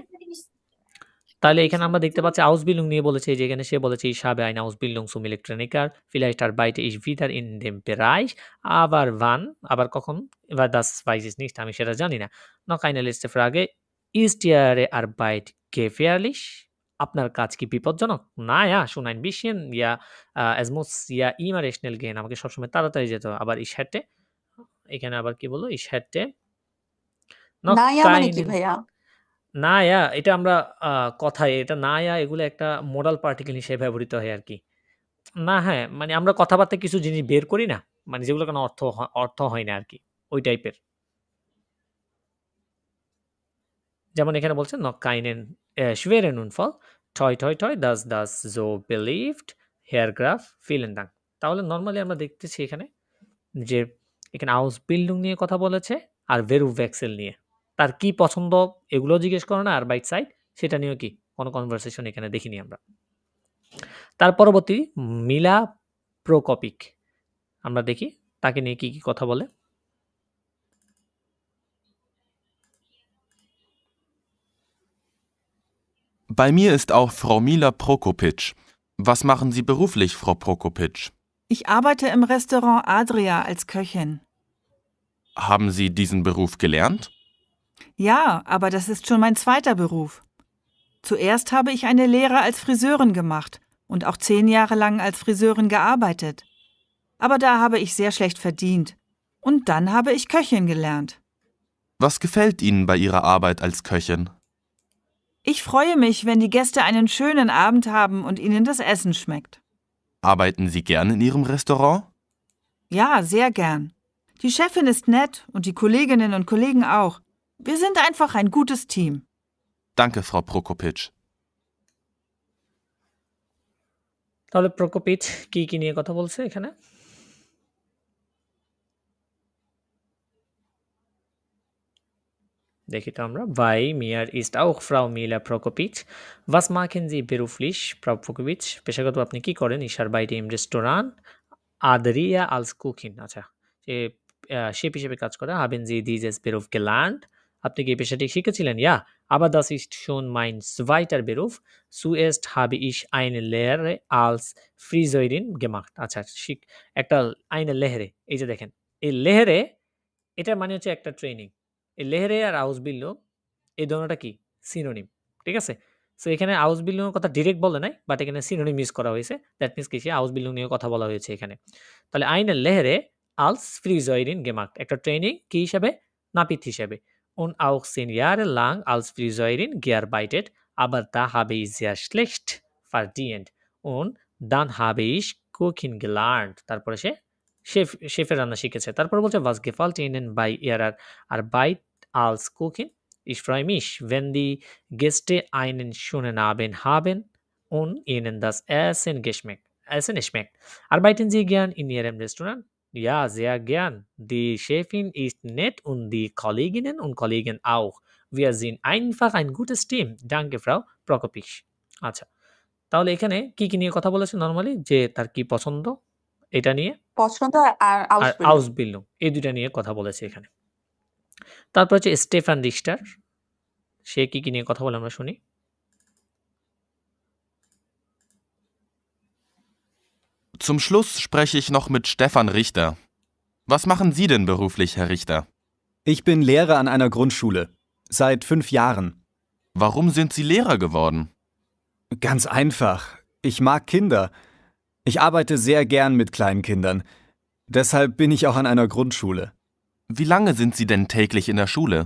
তাহলে এখানে আমরা দেখতে পাচ্ছি Ausbildung নিয়ে বলেছে, যে এখানে সে বলেছে ich habe eine Ausbildung zum Elektroniker, vielleicht arbeite ich wieder in dem Bereich, aber wann, আবার কখন, weil das weiß ich nicht, আমি সেটা জানি না। Noch eine letzte Frage, ist Ihre Arbeit gefährlich? আপনার কাজ কি বিপজ্জনক? না, ja, schon ein bisschen, ja, es muss ja immer schnell gehen, আমাকে সবসময় তাড়াতাড়ি যেতে হবে। আবার ich hätte, এখানে আবার কি বললো, ich hätte noch নায়া মানে কি keinen, ভাইয়া? না ইয়া, এটা আমরা কথায় এটা না ইয়া এগুলো একটা মোডাল পার্টিকেল হিসেবে ব্যবহৃত হয় আরকি। না হ্যাঁ, মানে আমরা কথাবার্তায় কিছু জিনিস বের করি না? মানে যেগুলো কোনো অর্থ হয় না আরকি। ওই টাইপের। যেমন এখানে বলছে noch keinen schweren Unfall. Toi toi toi, das so beliebt. Herr Graf, vielen Dank. তাহলে নরমালি আমরা দেখতেছি এখানে যে এখানে Ausbildung নিয়ে কথা বলেছে আর Berufswechsel নিয়ে। তার কি পছন্দ এগুলো জিজ্ঞেস করে না, আর বাইট সাইড সেটা নিয়েও কি কোনো কনভারসেশন এখানে দেখিনি আমরা। তার পরবর্তী মিলা প্রোকপিক, আমরা দেখি তাকে নিয়ে কি কথা বলে। Bei mir ist auch Frau Mila Prokopitsch. Was machen Sie beruflich, Frau Prokopitsch? Ich arbeite im Restaurant Adria als Köchin. Haben Sie diesen Beruf gelernt? Ja, aber das ist schon mein zweiter Beruf. Zuerst habe ich eine Lehre als Friseurin gemacht und auch 10 Jahre lang als Friseurin gearbeitet. Aber da habe ich sehr schlecht verdient. Und dann habe ich Köchin gelernt. Was gefällt Ihnen bei Ihrer Arbeit als Köchin? Ich freue mich, wenn die Gäste einen schönen Abend haben und ihnen das Essen schmeckt. Arbeiten Sie gern in Ihrem Restaurant? Ja, sehr gern. Die Chefin ist nett und die Kolleginnen und Kollegen auch. Wir sind einfach ein gutes Team. Danke, Frau Prokopitsch. তাহলে প্রকোপিচ কি নিয়ে কথা বলছে এখানে? দেখি তো আমরা। Bei mir ist auch Frau Mila Prokopitsch. Was machen Sie beruflich, Frau Prokopitsch? পেশাগত আপনি কি করেন? Ich arbeite im Restaurant Adria als Köchin. আচ্ছা, শেফ হিসেবে কাজ করে। Haben Sie dieses Beruf gelernt? আপনি কি এই পেশাটি শিখেছিলেন? Ja, aber das ist schon mein zweiter Beruf. Zuerst habe ich eine Lehre als Friseurin gemacht. আচ্ছা, একটা eine Lehre, এই যে দেখেন, এই লেহরে এটার মানে হচ্ছে একটা ট্রেনিং। এই লেহরে আর Ausbildung এই দুটোটা কি সিনোনিম, ঠিক আছে? সো এখানে Ausbildung এর কথা ডিরেক্ট বলে নাই, বাট এখানে সিনোনিম ইউজ করা হয়েছে। দ্যাট মিন্স কি Ausbildung নিয়ে কথা বলা হয়েছে এখানে। তাহলে eine Lehre als Friseurin gemacht, একটা ট্রেনিং কি হিসাবে? নাপিত হিসাবে। Und auch 10 Jahre lang als Friseurin gearbeitet, aber da habe ich sehr schlecht verdient. Und dann habe ich Cooking gelernt. তারপরে সে শেফের রান্না শিখেছে। তারপর বলছে was gefällt Ihnen bei Ihrer Arbeit als Cooking? Ich freue mich, wenn die Gäste einen schönen Abend haben und ihnen das Essen schmeckt. Arbeiten Sie gern in Ihrem Restaurant? Ja, sehr gern. Die Chefin ist nett und die Kolleginnen und Kollegen auch. Wir sind einfach ein gutes Team. Danke, Frau Prokopitsch. আচ্ছা, তাহলে এখানে কি নিয়ে কথা বলেছে normally? যে তার কি পছন্দ এটা নিয়ে, পছন্দ আর Ausbildung এই দুইটা নিয়ে কথা বলেছে এখানে। তারপর হচ্ছে স্টেফান রিস্টার, সে কি নিয়ে কথা বলে আমরা শুনি। Zum Schluss spreche ich noch mit Stefan Richter. Was machen Sie denn beruflich, Herr Richter? Ich bin Lehrer an einer Grundschule. Seit 5 Jahren. Warum sind Sie Lehrer geworden? Ganz einfach. Ich mag Kinder. Ich arbeite sehr gern mit kleinen Kindern. Deshalb bin ich auch an einer Grundschule. Wie lange sind Sie denn täglich in der Schule?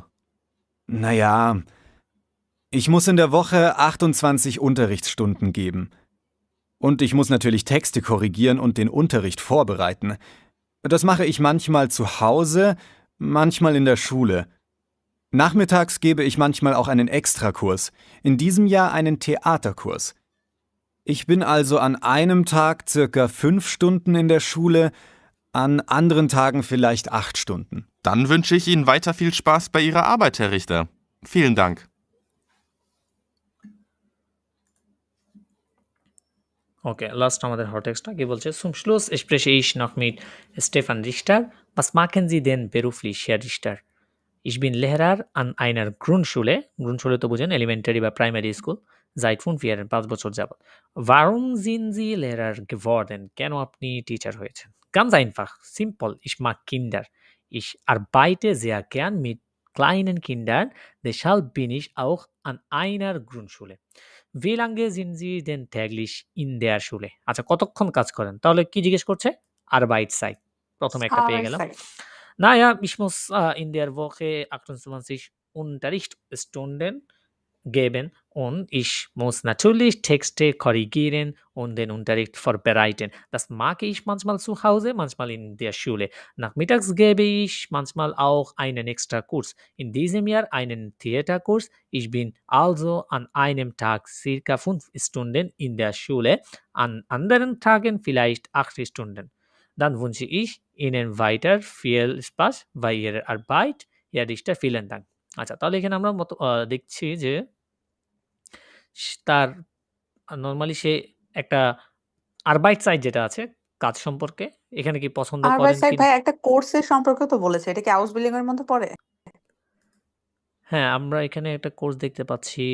Naja, ich muss in der Woche 28 Unterrichtsstunden geben. Und ich muss natürlich Texte korrigieren und den Unterricht vorbereiten. Das mache ich manchmal zu Hause, manchmal in der Schule. Nachmittags gebe ich manchmal auch einen Extrakurs, in diesem Jahr einen Theaterkurs. Ich bin also an einem Tag circa 5 Stunden in der Schule, an anderen Tagen vielleicht 8 Stunden. Dann wünsche ich Ihnen weiter viel Spaß bei Ihrer Arbeit, Herr Richter. Vielen Dank. Okay, last আমাদের হটটেক্সটটা কি বলছে? Zum Schluss spreche ich noch mit Stefan Richter. Was machen Sie denn beruflich, Herr Richter? Ich bin Lehrer an einer Grundschule. Grundschule তো বুঝেন elementary বা primary school. seit 5 Jahren, 5 বছর যাবত। Warum sind Sie Lehrer geworden? কেন আপনি teacher হয়েছেন? Ganz einfach, simple. Ich mag Kinder. Ich arbeite sehr gern mit kleinen Kindern, deshalb bin ich auch an einer Grundschule. Wie lange sind Sie denn täglich in der Schule? আচ্ছা, কতক্ষণ কাজ করেন? তাহলে কি জিজ্ঞেস করছে? Arbeitszeit. প্রথমে একটা পেয়ে গেলাম। Arbeitszeit. Naja, ich muss in der Woche 28 Unterrichtsstunden geben und ich muss natürlich Texte korrigieren und den Unterricht vorbereiten. Das mache ich manchmal zu Hause, manchmal in der Schule. Nachmittags gebe ich manchmal auch einen extra Kurs. In diesem Jahr einen Theaterkurs. Ich bin also an einem Tag circa 5 Stunden in der Schule, an anderen Tagen vielleicht 8 Stunden. Dann wünsche ich Ihnen weiter viel Spaß bei Ihrer Arbeit. Herr Richter, vielen Dank. আচ্ছা, তাহলে এখানে আমরা দেখছি যে তার normally সে একটা Arbeitszeit যেটা আছে কাজ সম্পর্কে এখানে কি পছন্দ করেন Arbeitszeit কি? ভাই একটা কোর্সের সম্পর্কে তো বলেছে। এটা কি Ausbildung এর মধ্যে পড়ে? হ্যাঁ, আমরা এখানে একটা কোর্স দেখতে পাচ্ছি।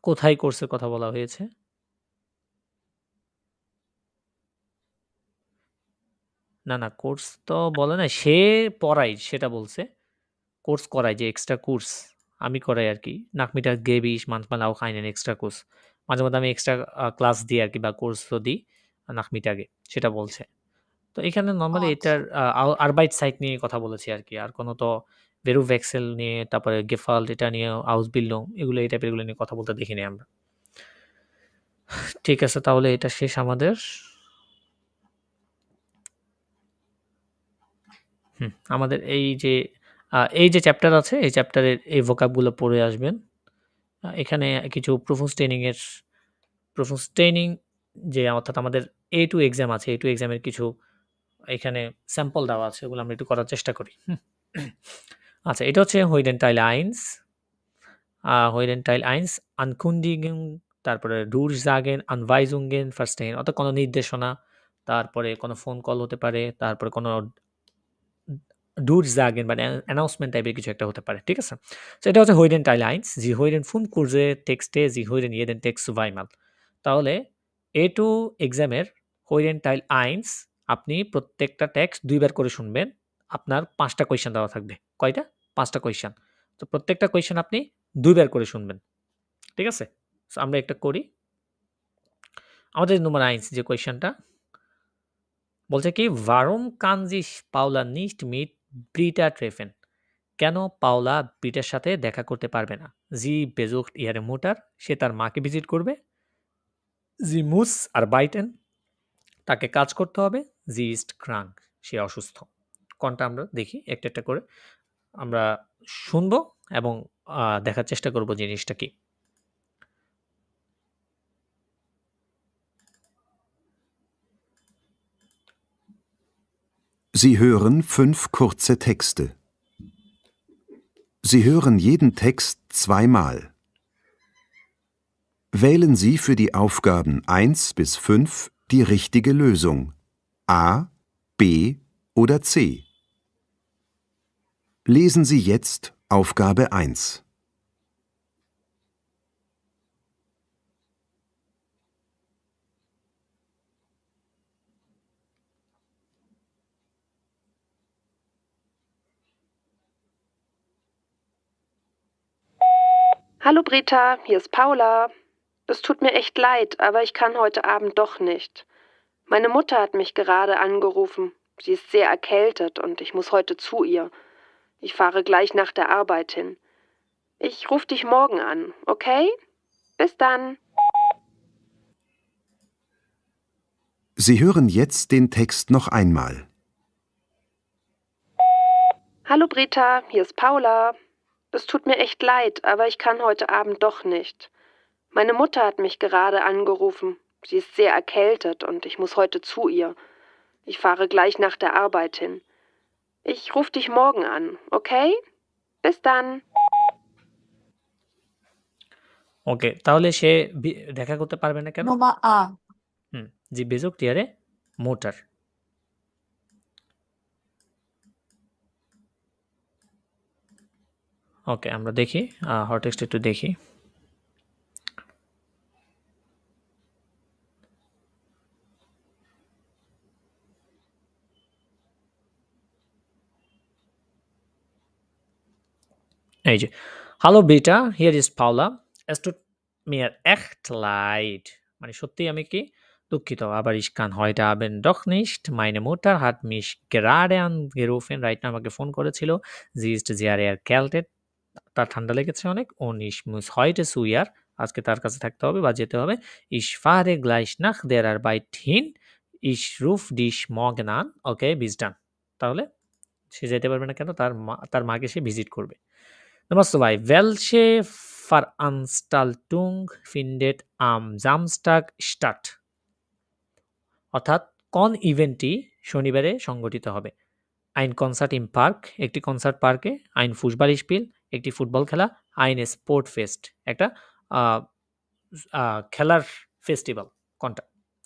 কোথায় কোর্সের কথা বলা হয়েছে? না, কোর্স তো বলে নাই। সে পড়ায় সেটা বলছে। কোর্স করায় যে এক্সট্রা কোর্স আমি করাই আরকি। Nachmittag gebe ich manchmal auch einen extra Kurs. মাঝে মধ্যে আমি এক্সট্রা ক্লাস দিই আরকি বা কোর্সও দিই Nachmittag এ সেটা বলছে। তো এখানে নরমালি আচ্ছা। এটার Arbeitszeit নিয়ে কথা বলেছি আরকি। আর কোনো তো Berufswechsel নিয়ে, তারপরে Gehalt এটা নিয়ে, Ausbildung এগুলো এই টাইপের এগুলো নিয়ে কথা বলতে দেখিনি আমরা। ঠিক আছে, তাহলে এটা শেষ আমাদের। আমাদের এই যে চ্যাপ্টার আছে এই চ্যাপ্টারের এই ভোকাবগুলো পড়ে আসবেন। এখানে কিছু প্রুফ ট্রেনিং যে অর্থাৎ আমাদের A2 এক্সাম আছে, A2 এক্সামের কিছু এখানে স্যাম্পল দেওয়া আছে, ওগুলো আমরা একটু করার চেষ্টা করি। আচ্ছা, এটা হচ্ছে Heute Teil 1, Heute Teil 1 Ankündigung, তারপরে Durchsagen, Anweisungen, Verstehen, অর্থাৎ কোনো নির্দেশনা, তারপরে কোনো ফোন কল হতে পারে, তারপরে কোনো Durchsagen মানে অ্যানাউন্সমেন্ট টাইপের কিছু একটা হতে পারে। ঠিক আছে? সো এটা হচ্ছে Heute Teil 1, Sie hören 5 Kurse Texte, Sie hören jeden Text zweimal. তাহলে A2 এক্সামের Heute Teil 1 আপনি প্রত্যেকটা টেক্সট 2 বার করে শুনবেন। আপনার 5টা কোয়েশ্চেন দেওয়া থাকবে। কয়টা? 5টা কোয়েশ্চেন। তো প্রত্যেকটা কোয়েশ্চেন আপনি 2 বার করে শুনবেন। ঠিক আছে? সো আমরা একটা করি। আমাদের নম্বর 1 যে কোয়েশ্চেনটা বলছে কি Warum kann sich Paula nicht mit Britta treffen? কেন পাওলা ব্রিটার সাথে দেখা করতে পারবে না? Sie besucht ihre Mutter, সে তার মাকে ভিজিট করবে। Sie muss arbeiten, তাকে কাজ করতে হবে। Sie ist krank, সে অসুস্থ। কোনটা আমরা দেখি একটা একটা করে আমরা শুনবো এবং দেখার চেষ্টা করব জিনিসটা কি। Sie hören 5 kurze Texte. Sie hören jeden Text zweimal. Wählen Sie für die Aufgaben 1 bis 5 die richtige Lösung. A, B oder C. Lesen Sie jetzt Aufgabe 1. Hallo Britta, hier ist Paula. Es tut mir echt leid, aber ich kann heute Abend doch nicht. Meine Mutter hat mich gerade angerufen. Sie ist sehr erkältet und ich muss heute zu ihr. Ich fahre gleich nach der Arbeit hin. Ich rufe dich morgen an, okay? Bis dann. Sie hören jetzt den Text noch einmal. Hallo Britta, hier ist Paula. Es tut mir echt leid, aber ich kann heute Abend doch nicht. Meine Mutter hat mich gerade angerufen. Sie ist sehr erkältet und ich muss heute zu ihr. Ich fahre gleich nach der Arbeit hin. Ich rufe dich morgen an, okay? Bis dann. ওকে, তাহলে সে দেখা করতে পারবে না কেন? Nummer A. Sie besucht ihre Mutter. ওকে, আমরা দেখি hot text একটু দেখি। এই যে, hallo Beta, hier ist Paula. Es tut mir echt leid. মানে সত্যিই আমি কি দুঃখিত, aber ich kann heute Abend doch nicht. Meine Mutter hat mich gerade angerufen, right now আমাকে ফোন করেছিল. Sie ist sehr erkältet. তার ঠান্ডা লেগেছে অনেক। Und ich muss heute zu ihr. আজকে তার কাছে থাকতে হবে বা যেতে হবে। Ich fahre gleich nach der Arbeit hin. Ich rufe dich morgen an. Okay, bis dann. তাহলে সে যেতে পারবে না কেন? তার মাকে সে ভিজিট করবে। Nummer 2. Welche Veranstaltung findet am Samstag statt? অর্থাৎ কোন ইভেন্টটি শনিবারে সংগঠিত হবে? Ein Konzert im Park, একটি কনসার্ট পার্কে, ein Fußballspiel, একটি ফুটবল খেলা, ein Sportfest, একটা খেলার ফেস্টিভ্যাল। কোনটা?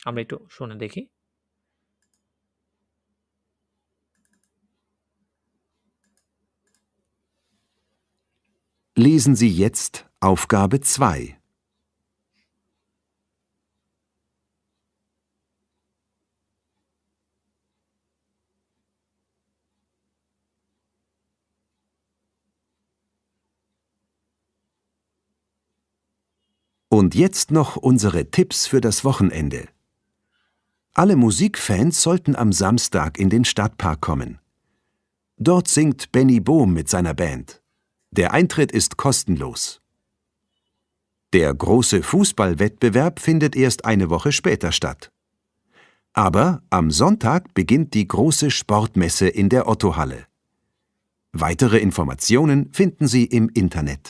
আমরা একটু শুনে দেখি। Lesen Sie jetzt Aufgabe 2. Und jetzt noch unsere Tipps für das Wochenende. Alle Musikfans sollten am Samstag in den Stadtpark kommen. Dort singt Benny Bohm mit seiner Band. Der Eintritt ist kostenlos. Der große Fußballwettbewerb findet erst eine Woche später statt. Aber am Sonntag beginnt die große Sportmesse in der Ottohalle. Weitere Informationen finden Sie im Internet.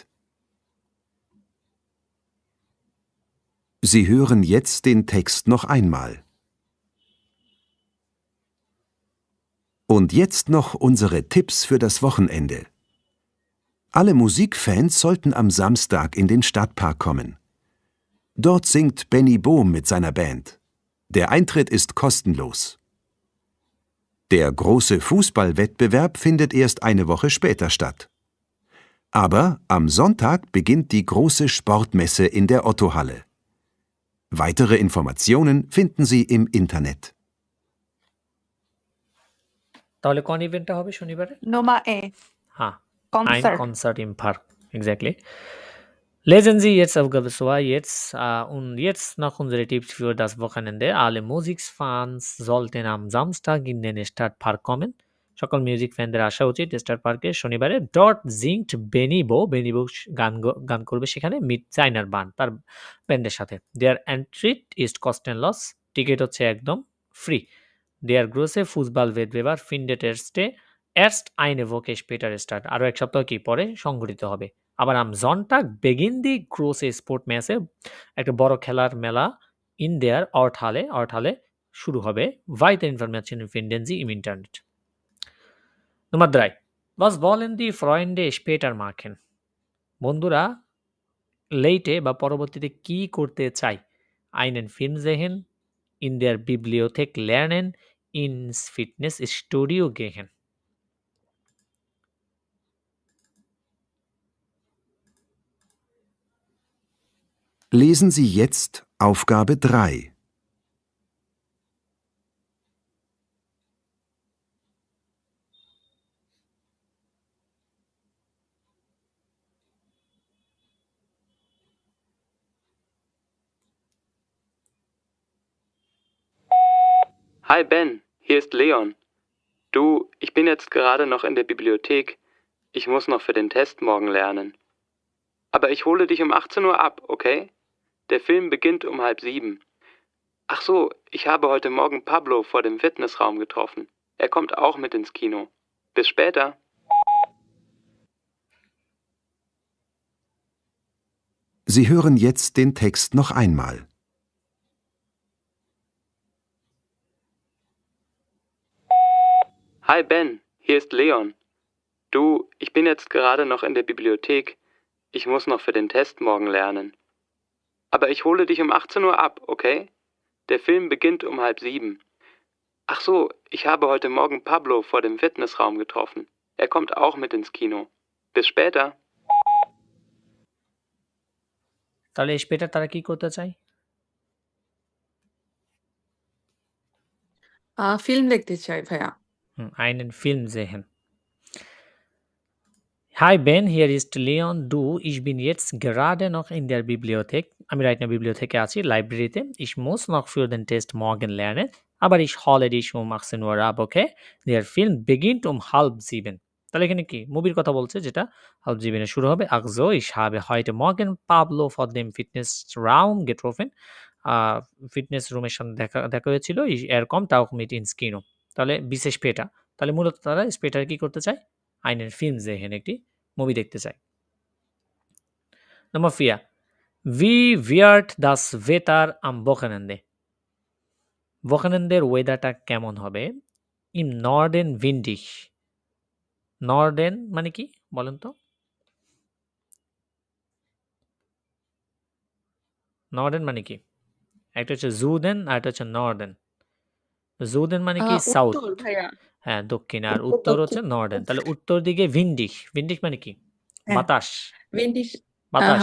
Sie hören jetzt den Text noch einmal. Und jetzt noch unsere Tipps für das Wochenende. Alle Musikfans sollten am Samstag in den Stadtpark kommen. Dort singt Benny Bohm mit seiner Band. Der Eintritt ist kostenlos. Der große Fußballwettbewerb findet erst eine Woche später statt. Aber am Sonntag beginnt die große Sportmesse in der Ottohalle. Weitere Informationen finden Sie im Internet. তাহলে কোন ইভেন্টটা হবে শনিবারে? Nummer A. হ্যাঁ, ein Konzert. Konzert im Park. Exactly. Lesen Sie jetzt Aufgabe 2 jetzt und jetzt noch unsere Tipps für das Wochenende. Alle Musikfans sollten am Samstag in den Stadtpark kommen. সকল music ফ্যানদের আসা উচিত star পার্কে শনিবারে। Dot জিঙ্কড বেনিবো গান করবে সেখানে meet চাইনার বান তার ব্যান্ডের সাথে। দেয়ার এন্ট্রিট ইজ কস্ট অ্যান্ড লস, টিকিট হচ্ছে একদম ফ্রি। দেয়ার গ্রোসে ফুটবল ওয়েটবেবার ফিনডেট এরস্টে এরস্ট আইনে ভোকে স্পেটার স্টার্ট, আরও এক সপ্তাহ কি পরে সংঘটিত হবে। আবার আম জনটাগ বেগিন দি গ্রোসে স্পোর্ট ম্যাচে একটা বড় খেলার মেলা ইন দেয়ার অর্থালে শুরু হবে। ভাইতে ইনফরমেশন ফিন্ডেন জি ইম internet. Nummer 3. Was wollen die Freunde später machen? বন্ধুরা লেটে বা পরবর্তীতে কি করতে চায়? Einen Film sehen, in der Bibliothek lernen, ins Fitnessstudio gehen. Lesen Sie jetzt Aufgabe 3. Hi Ben, hier ist Leon. Du, ich bin jetzt gerade noch in der Bibliothek. Ich muss noch für den Test morgen lernen. Aber ich hole dich um 18 Uhr ab, okay? Der Film beginnt um 6:30. Ach so, ich habe heute Morgen Pablo vor dem Fitnessraum getroffen. Er kommt auch mit ins Kino. Bis später. Sie hören jetzt den Text noch einmal. Hi Ben, hier ist Leon. Du, ich bin jetzt gerade noch in der Bibliothek. Ich muss noch für den Test morgen lernen. Aber ich hole dich um 18 Uhr ab, okay? Der Film beginnt um 6:30. Ach so, ich habe heute Morgen Pablo vor dem Fitnessraum getroffen. Er kommt auch mit ins Kino. Bis später. তাহলে später তারা কি করতে চায়? Film দেখতে চাই ভাইয়া। Einen Film sehen. Hi Ben, hier ist Leon. Du, ich bin jetzt gerade noch in der Bibliothek. আমি right now Bibliotheke আছি, লাইব্রেরিতে. Ich muss noch für den Test morgen lernen, aber ich hole dich um 18 Uhr ab, okay? Der Film beginnt um 6:30. তাহলে এখানে কি মুভির কথা বলছে, যেটা 6:30 এ শুরু হবে. Also, ich habe heute Morgen Pablo vor dem Fitnessraum getroffen. Fitness রুমের সামনে দেখা হয়েছিল. Er kommt auch mit ins Kino. তাহলে বিশেষ পেটা, তাহলে মূলত তারা স্পেটার কি করতে চায়? einen Film sehen, একটি মুভি দেখতে চায়. Nummer 4. Wie wird das Wetter am Wochenende? Wochenender ওয়েদারটা কেমন হবে? Im Norden windig. Norden মানে কি বলেন তো? Norden মানে কি? একটা হচ্ছে Süden আর একটা হচ্ছে Norden. Süden মানে কি? সাউথ. উত্তর ভাইয়া। হ্যাঁ, দক্ষিণ, আর উত্তর হচ্ছে নর্দার্ন. তাহলে উত্তর দিকে ভিন্ডিশ. ভিন্ডিশ মানে কি? হ্যাঁ, বাতাস. উইন্ডিশ বাতাস.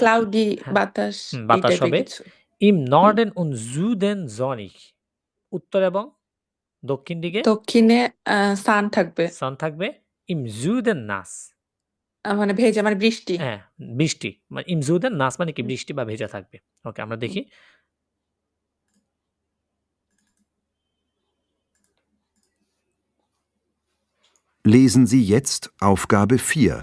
ক্লাউডি হ্যাঁ, বাতাস এই বাতাস টাইপের হবে. কিছু। Im Norden und Süden sonnig. উত্তর এবং দক্ষিণ দিকে দক্ষিণে সান থাকবে, সান থাকবে. Im Süden nass. মানে ভেজা, মানে বৃষ্টি। হ্যাঁ, বৃষ্টি. মানে Im Süden nass মানে কি বৃষ্টি বা ভেজা থাকবে. ওকে, আমরা দেখি. Lesen Sie jetzt Aufgabe 4.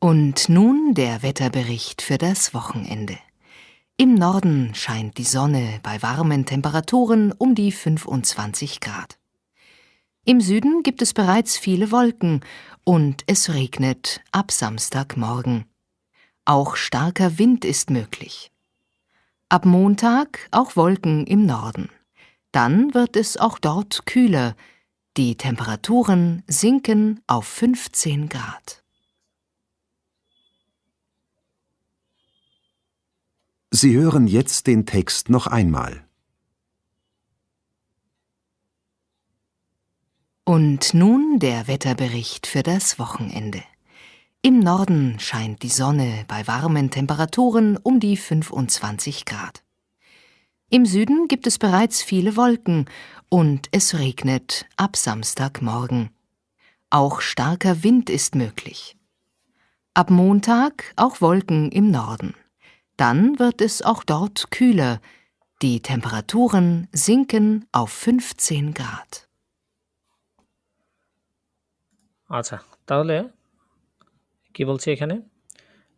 Und nun der Wetterbericht für das Wochenende. Im Norden scheint die Sonne bei warmen Temperaturen um die 25 Grad. Im Süden gibt es bereits viele Wolken und es regnet ab Samstagmorgen. Auch starker Wind ist möglich. Ab Montag auch Wolken im Norden. Dann wird es auch dort kühler. Die Temperaturen sinken auf 15 Grad. Sie hören jetzt den Text noch einmal. Und nun der Wetterbericht für das Wochenende. Im Norden scheint die Sonne bei warmen Temperaturen um die 25 Grad. Im Süden gibt es bereits viele Wolken und es regnet ab Samstagmorgen. Auch starker Wind ist möglich. Ab Montag auch Wolken im Norden. Dann wird es auch dort kühler. Die Temperaturen sinken auf 15 Grad. আচ্ছা, তাহলে কি বলছে এখানে?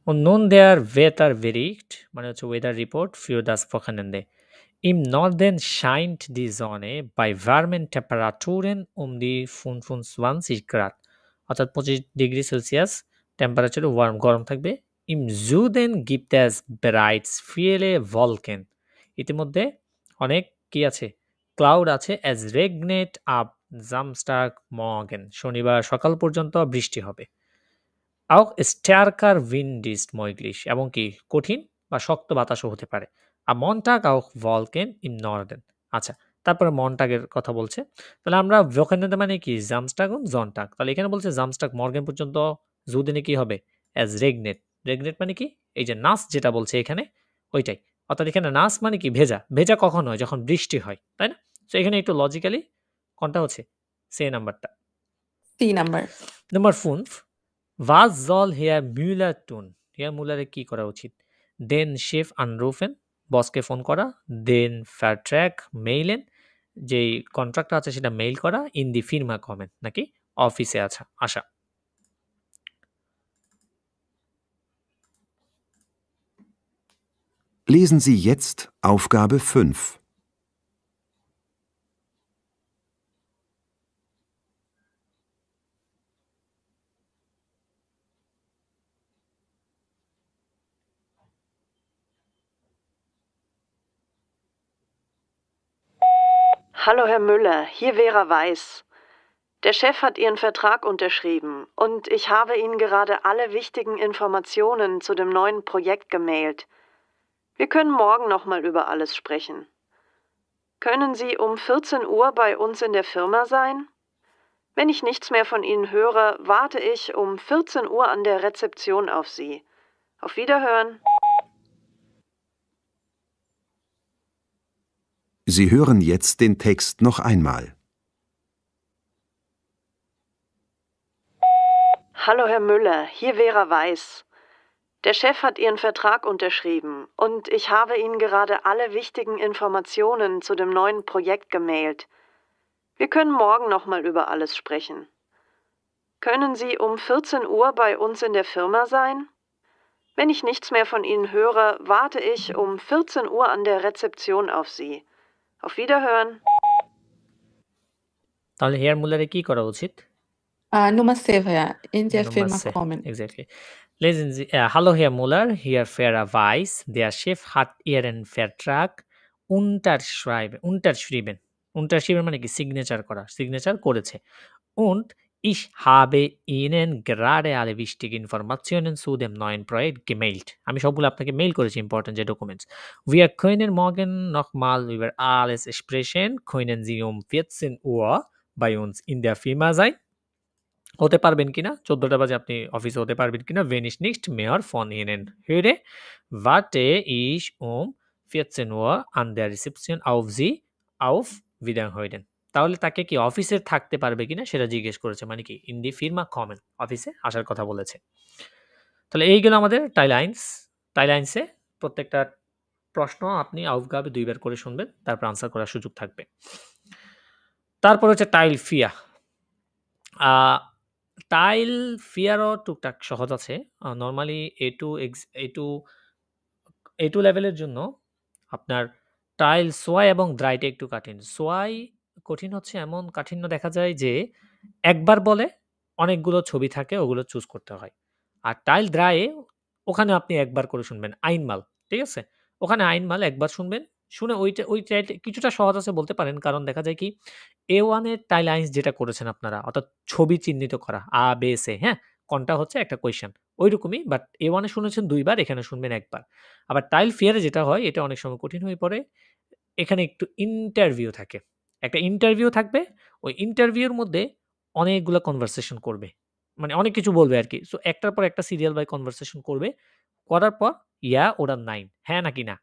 Und nun der Wetterbericht, মানে হচ্ছে weather report für das Wochenende. Im Norden scheint die Sonne bei warmen Temperaturen um die 25 Grad. অর্থাৎ 25 degree Celsius টেম্পারেচারে গরম থাকবে. Im Süden gibt es bereits viele Wolken. ইতিমধ্যে অনেক কি আছে? ক্লাউড আছে. Es regnet ab Samstagmorgen. শনিবার সকাল পর্যন্ত বৃষ্টি হবে. Auch stärker Wind ist möglich. এবং কি কঠিন বা শক্ত বাতাসও হতে পারে. Am Montag auch Wolken im Norden. আচ্ছা, তারপরে মন্টাগের কথা বলছে. তাহলে আমরা Wochenende মানে কি? Samstag und Sonntag. তাহলে এখানে বলছে Samstag morgen পর্যন্ত Süden কি হবে? Es regnet. রেগনেট মানে কি? এই যে নাস যেটা বলছে এখানে ওইটাই. অর্থাৎ এখানে নাস মানে কি? ভেজা. ভেজা কখন হয়? যখন বৃষ্টি হয়, তাই না? সো এখানে একটু লজিক্যালি কোনটা হচ্ছে? সে নাম্বারটা, C number. Number 5. Was soll Herr Müller tun? Herr Müller কি করা উচিত? Den Chef anrufen, বসকে ফোন করা. Den Vertrag mailen, যেই কন্ট্রাক্ট আছে সেটা মেইল করা. In die Firma kommen, নাকি অফিসে আসা. Lesen Sie jetzt Aufgabe 5. Hallo Herr Müller, hier Vera Weiß. Der Chef hat Ihren Vertrag unterschrieben und ich habe Ihnen gerade alle wichtigen Informationen zu dem neuen Projekt gemailt. Wir können morgen nochmal über alles sprechen. Können Sie um 14 Uhr bei uns in der Firma sein? Wenn ich nichts mehr von Ihnen höre, warte ich um 14 Uhr an der Rezeption auf Sie. Auf Wiederhören. Sie hören jetzt den Text noch einmal. Hallo Herr Müller, hier Vera Weiß. Der Chef hat Ihren Vertrag unterschrieben und ich habe Ihnen gerade alle wichtigen Informationen zu dem neuen Projekt gemailt. Wir können morgen nochmal über alles sprechen. Können Sie um 14 Uhr bei uns in der Firma sein? Wenn ich nichts mehr von Ihnen höre, warte ich um 14 Uhr an der Rezeption auf Sie. Auf Wiederhören. তাহলে hair মুলারে কি করা উচিত? Nummer 7, ja. In der Nummer Firma 7, kommen. exactly. Lesen Sie, hallo Herr Müller, hier Vera Weiß. Der Chef hat Ihren Vertrag unterschrieben. Unterschrieben মানে কি? Signature করা। Signature করেছে। Und ich habe Ihnen gerade alle wichtigen Informationen zu dem neuen Projekt gemailt. আমি সবগুলো আপনাকে mail করেছি, important যে documents. Wir können morgen nochmal über alles sprechen. Können Sie um 14 Uhr bei uns in der Firma sein? হতে পারবেন কিনা? 14টা বাজে আপনি অফিসে হতে পারবেন কিনা? Wenn ich nicht mehr von Ihnen höre, warte ich um 14 Uhr an der Rezeption auf Sie. Auf Wiederhören. তাহলে তাকে কি অফিসে থাকতে পারবে কিনা সেটা জিজ্ঞেস করেছে, মানে কি ইন দি ফির্মা কমেন, অফিসে আসার কথা বলেছে। তাহলে এই গেল আমাদের টাইলাইন্সে প্রত্যেকটা প্রশ্ন আপনি আউফগাবে 2 বার করে শুনবেন, তারপর আনসার করার সুযোগ থাকবে। তারপর হচ্ছে টাইল ফিয়া। টাইল ফিয়ারও টুকটাক সহজ আছে। নরমালি A2 লেভেলের জন্য আপনার টাইল সোয়াই এবং দ্রাইটে একটু কঠিন। সোয়াই কঠিন হচ্ছে এমন কাঠিন্য দেখা যায় যে একবার বলে অনেকগুলো ছবি থাকে, ওগুলো চুজ করতে হয়। আর টাইল দ্রায়ে ওখানে আপনি একবার করে শুনবেন আইনমাল, ঠিক আছে? ওখানে আইনমাল একবার শুনবেন, শুনে ওই টাইলটা কিছুটা সহজ আছে বলতে পারেন, কারণ দেখা যায় কি A1 এর টাইল আইন্স যেটা করেছেন আপনারা, অর্থাৎ ছবি চিহ্নিত করা আ বে সে, হ্যাঁ, কোনটা হচ্ছে একটা কোয়েশ্চেন ওইরকমই, বাট A1 এ শুনেছেন 2 বার, এখানে শুনবেন একবার। আবার টাইল ফিয়ারে যেটা হয় এটা অনেক সময় কঠিন হয়ে পড়ে, এখানে একটু ইন্টারভিউ থাকে, একটা ইন্টারভিউ থাকবে, ওই ইন্টারভিউর মধ্যে অনেকগুলো কনভারসেশন করবে, মানে অনেক কিছু বলবে আর কি। সো একটার পর একটা সিরিয়াল বাই কনভারসেশন করবে, করার পর ইয়া ওরা নাইন, হ্যাঁ নাকি না,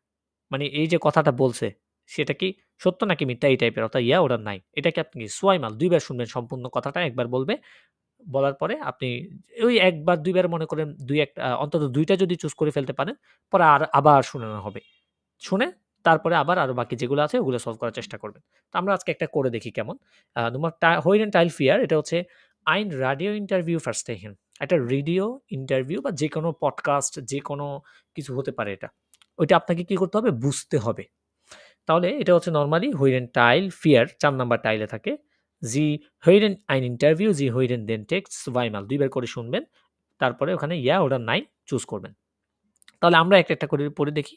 মানে এই যে কথাটা বলছে সেটা কি সত্য নাকি মিথ্যা, এই টাইপের, অর্থাৎ ইয়া ওরা নাইন। এটাকে আপনি সোয়াইমাল 2 বার শুনবেন, সম্পূর্ণ কথাটা একবার বলবে, বলার পরে আপনি ওই একবার 2 বার মনে করেন অন্তত 2টা যদি চুজ করে ফেলতে পারেন, পরে আবার শোনানো হবে, শুনে তারপরে আবার আরো বাকি যেগুলো আছে ওগুলো সলভ করার চেষ্টা করবেন। তো আমরা আজকে একটা করে দেখি কেমন। তোমার হইরেন টাইল ফিয়ার, এটা হচ্ছে আইন রাডিও ইন্টারভিউ ফার্স্টেহীন, একটা রেডিও ইন্টারভিউ বা যে কোনো পডকাস্ট যে কোনো কিছু হতে পারে, এটা ওইটা আপনাকে কি করতে হবে, বুঝতে হবে। তাহলে এটা হচ্ছে নরমালি হইরেন টাইল ফিয়ার 4 নাম্বার টাইলে থাকে। জি হইরেন আইন ইন্টারভিউ, জি হইরেন দেন টেক্সট সোয়াইমাল 2 বার করে শুনবেন, তারপরে ওখানে ইয়া ওরা নাই চুজ করবেন। তাহলে আমরা একটা করে পড়ে দেখি।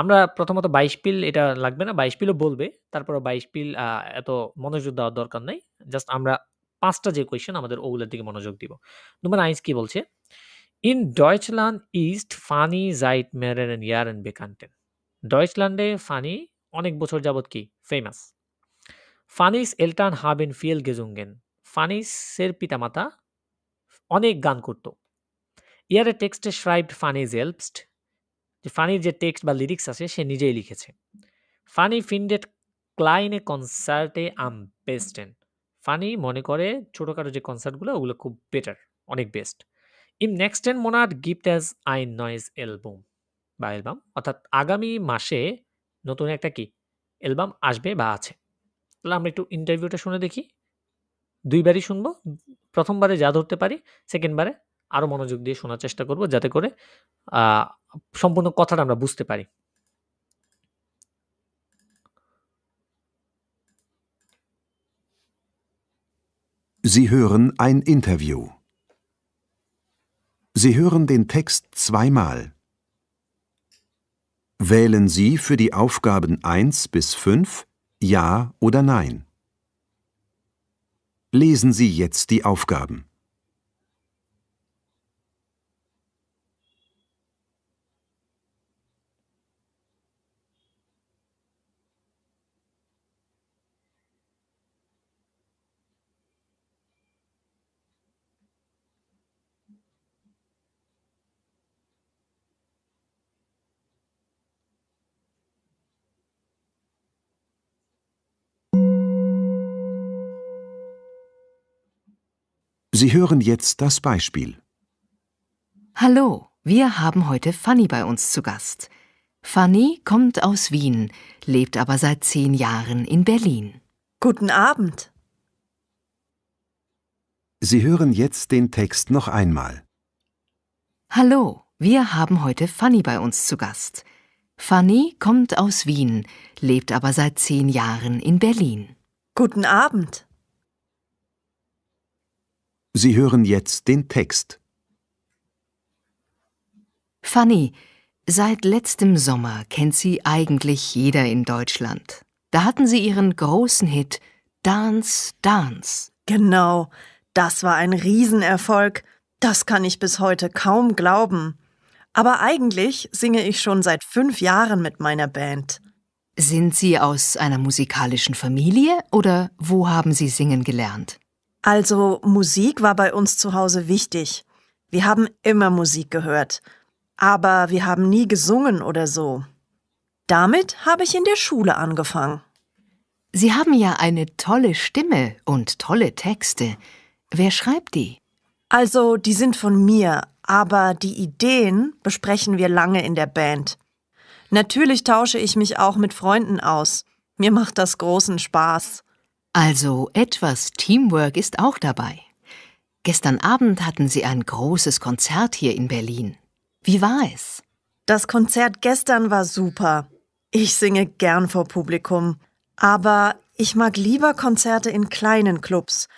আমরা প্রথমত 22 পিল এটা লাগবে না, 22 পিলও বলবে, তারপরে 22 পিল এত মনোযোগ দেওয়ার দরকার নাই, জাস্ট আমরা 5টা যে কোয়েশ্চেন আমাদের ওগুলোর দিকে মনোযোগ দিব। নম্বর 1 কি বলছে? ইন ডয়চল্যান্ড ইস্ট ফানি জাইট মেরেন ইয়ারেন বেকান্টেন। ডয়চল্যান্ডে ফানি অনেক বছর যাবত কি ফেমাস। ফানিস এলটান হাবেন ফিয়েল গেজুঙ্গেন। ফানিসের পিতামাতা অনেক গান করত। ইয়ারে টেক্সটে শ্রাইবড ফানি জেলবস্ট, যে ফানির যে টেক্সট বা লিরিক্স আছে সে নিজেই লিখেছে। ফানি ফিন্ডেড ক্লাইনে কনসার্টে আম বেস্টেন। ফানি মনে করে ছোটখাটো যে কনসার্টগুলো ওগুলো খুব বেটার, অনেক বেস্ট। ইম নেক্সটেন মোনাট গিফট অ্যাজ আইন নয়েজ অ্যালবাম বা অ্যালবাম, অর্থাৎ আগামী মাসে নতুন একটা কি অ্যালবাম আসবে বা আছে। তাহলে আমরা একটু ইন্টারভিউটা শুনে দেখি। 2 বারই শুনবো, প্রথমবারে যা ধরতে পারি সেকেন্ডবারে আরো মনোযোগ দিয়ে শোনার চেষ্টা করব, যাতে করে সম্পূর্ণ কথাটা আমরা বুঝতে পারি। Sie hören ein Interview. Sie hören den Text zweimal. Wählen Sie für die Aufgaben 1 bis 5 Ja oder Nein. Lesen Sie jetzt die Aufgaben. Sie hören jetzt das Beispiel. Hallo, wir haben heute Fanny bei uns zu Gast. Fanny kommt aus Wien, lebt aber seit 10 Jahren in Berlin. Guten Abend. Sie hören jetzt den Text noch einmal. Hallo, wir haben heute Fanny bei uns zu Gast. Fanny kommt aus Wien, lebt aber seit 10 Jahren in Berlin. Guten Abend. Sie hören jetzt den Text. Fanny, seit letztem Sommer kennt sie eigentlich jeder in Deutschland. Da hatten sie ihren großen Hit Dance, Dance. Genau, das war ein Riesenerfolg. Das kann ich bis heute kaum glauben. Aber eigentlich singe ich schon seit 5 Jahren mit meiner Band. Sind Sie aus einer musikalischen Familie oder wo haben Sie singen gelernt? Also, Musik war bei uns zu Hause wichtig. Wir haben immer Musik gehört. Aber wir haben nie gesungen oder so. Damit habe ich in der Schule angefangen. Sie haben ja eine tolle Stimme und tolle Texte. Wer schreibt die? Also, die sind von mir, aber die Ideen besprechen wir lange in der Band. Natürlich tausche ich mich auch mit Freunden aus. Mir macht das großen Spaß. Also etwas Teamwork ist auch dabei. Gestern Abend hatten Sie ein großes Konzert hier in Berlin. Wie war es? Das Konzert gestern war super. Ich singe gern vor Publikum. Aber ich mag lieber Konzerte in kleinen Clubs.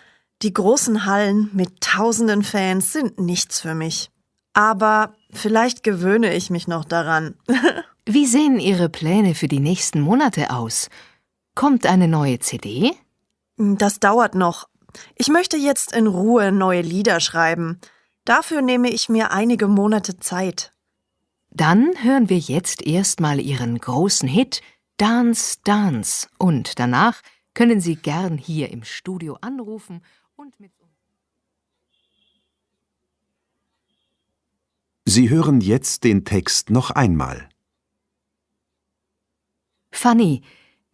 Die großen Hallen mit tausenden Fans sind nichts für mich. Aber vielleicht gewöhne ich mich noch daran. Wie sehen Ihre Pläne für die nächsten Monate aus? Kommt eine neue CD? Das dauert noch. Ich möchte jetzt in Ruhe neue Lieder schreiben. Dafür nehme ich mir einige Monate Zeit. Dann hören wir jetzt erstmal Ihren großen Hit Dance, Dance und danach können Sie gern hier im Studio anrufen und mit uns. Sie hören jetzt den Text noch einmal. Fanny,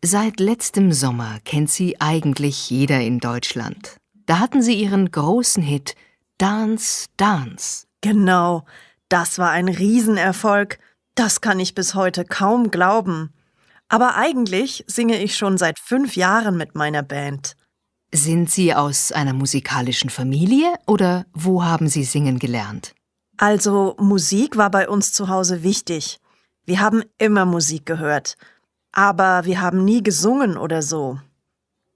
seit letztem Sommer kennt sie eigentlich jeder in Deutschland. Da hatten sie ihren großen Hit Dance, Dance. Genau, das war ein Riesenerfolg. Das kann ich bis heute kaum glauben. Aber eigentlich singe ich schon seit 5 Jahren mit meiner Band. Sind Sie aus einer musikalischen Familie oder wo haben Sie singen gelernt? Also, Musik war bei uns zu Hause wichtig. Wir haben immer Musik gehört. Aber wir haben nie gesungen oder so.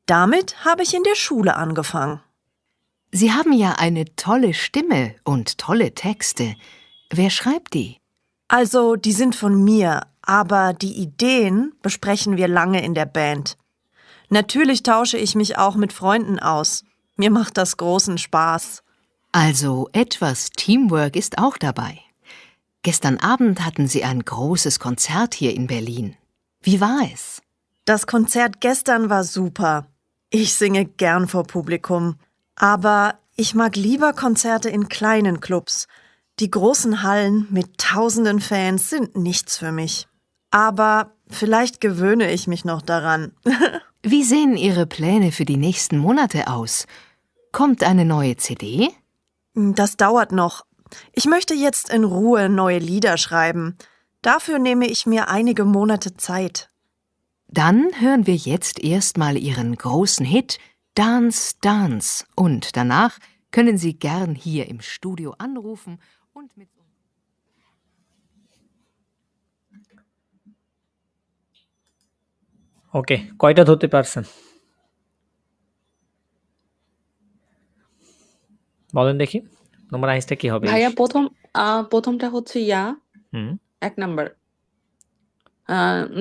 Damit habe ich in der Schule angefangen. Sie haben ja eine tolle Stimme und tolle Texte. Wer schreibt die? Also, die sind von mir, aber die Ideen besprechen wir lange in der Band. Natürlich tausche ich mich auch mit Freunden aus. Mir macht das großen Spaß. Also etwas Teamwork ist auch dabei. Gestern Abend hatten Sie ein großes Konzert hier in Berlin. Wie war es? Das Konzert gestern war super. Ich singe gern vor Publikum. Aber ich mag lieber Konzerte in kleinen Clubs. Die großen Hallen mit tausenden Fans sind nichts für mich. Aber vielleicht gewöhne ich mich noch daran. Wie sehen Ihre Pläne für die nächsten Monate aus? Kommt eine neue CD? Das dauert noch. Ich möchte jetzt in Ruhe neue Lieder schreiben. Dafür nehme ich mir einige Monate Zeit. Dann hören wir jetzt erstmal Ihren großen Hit Dance, Dance und danach können Sie gern hier im Studio anrufen und mit uns. ওকে, কয়টা ধরতে পারছেন? বলেন দেখি নম্বর আইসটা কি হবে? ভাইয়া প্রথমটা হচ্ছে ইয়া হুম 1 নাম্বার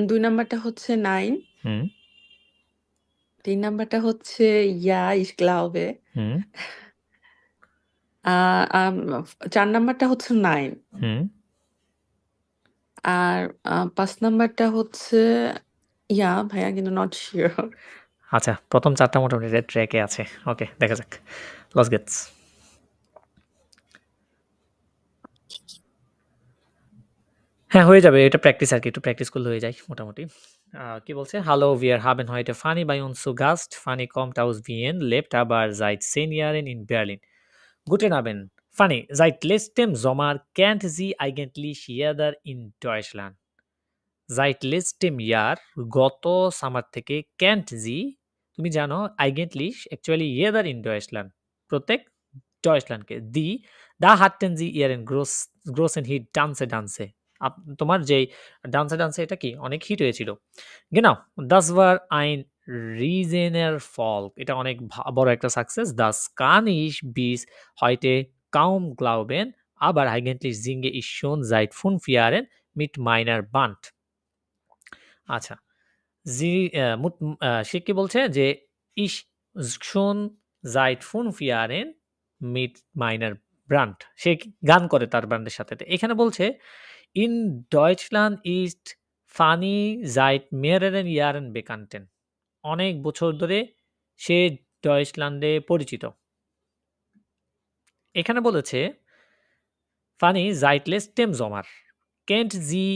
2 নাম্বারটা হচ্ছে 9 হুম 3 নাম্বারটা হচ্ছে ইয়া ich glaube হুম 4 নাম্বারটা হচ্ছে 9 হুম আর 5 নাম্বারটা হচ্ছে ইয়া ভাইয়া কিন্তু নট শিওর আচ্ছা, প্রথম 4টা মোটামুটি রেড ট্র্যাকে আছে। ওকে, দেখা যাক। লস গেটস। হ্যাঁ, হয়ে যাবে। এটা প্র্যাকটিস আর কি, একটু প্র্যাকটিস করলে হয়ে যায় মোটামুটি। কি বলছে? Hallo, wir haben heute Fanny bei uns zu Gast. Fanny kommt aus Wien, lebt aber seit 10 Jahren in Berlin. Guten Abend. Fanny, seit letztem Sommer kennt sie eigentlich jeder in Deutschland. Seit letztem Jahr, গত summer থেকে kennt sie, তুমি জানো eigentlich actually jeder in Deutschland. প্রত্যেক Deutschlandকে. Da hatten sie ihren großen Hit Dance Dance. তোমার যেই ডান্সে ডান্সে এটা কি অনেক হিট হয়েছিল। Genau, das war ein Riesenerfolg. এটা অনেক বড় একটা success. Das kann ich bis heute kaum glauben, aber eigentlich singe ich schon seit 5 Jahren mit meiner Band. আচ্ছা, সে কি বলছে যে ich schon seit 5 Jahren mit meiner Band. সে গান করে তার ব্যান্ডের সাথে। এখানে বলছে in Deutschland ist Fanny seit mehreren Jahren bekannt. অনেক বছর ধরে সে ডয়েচল্যান্ডে পরিচিত। এখানে বলেছে Fanny seit letztem Sommer kennt sie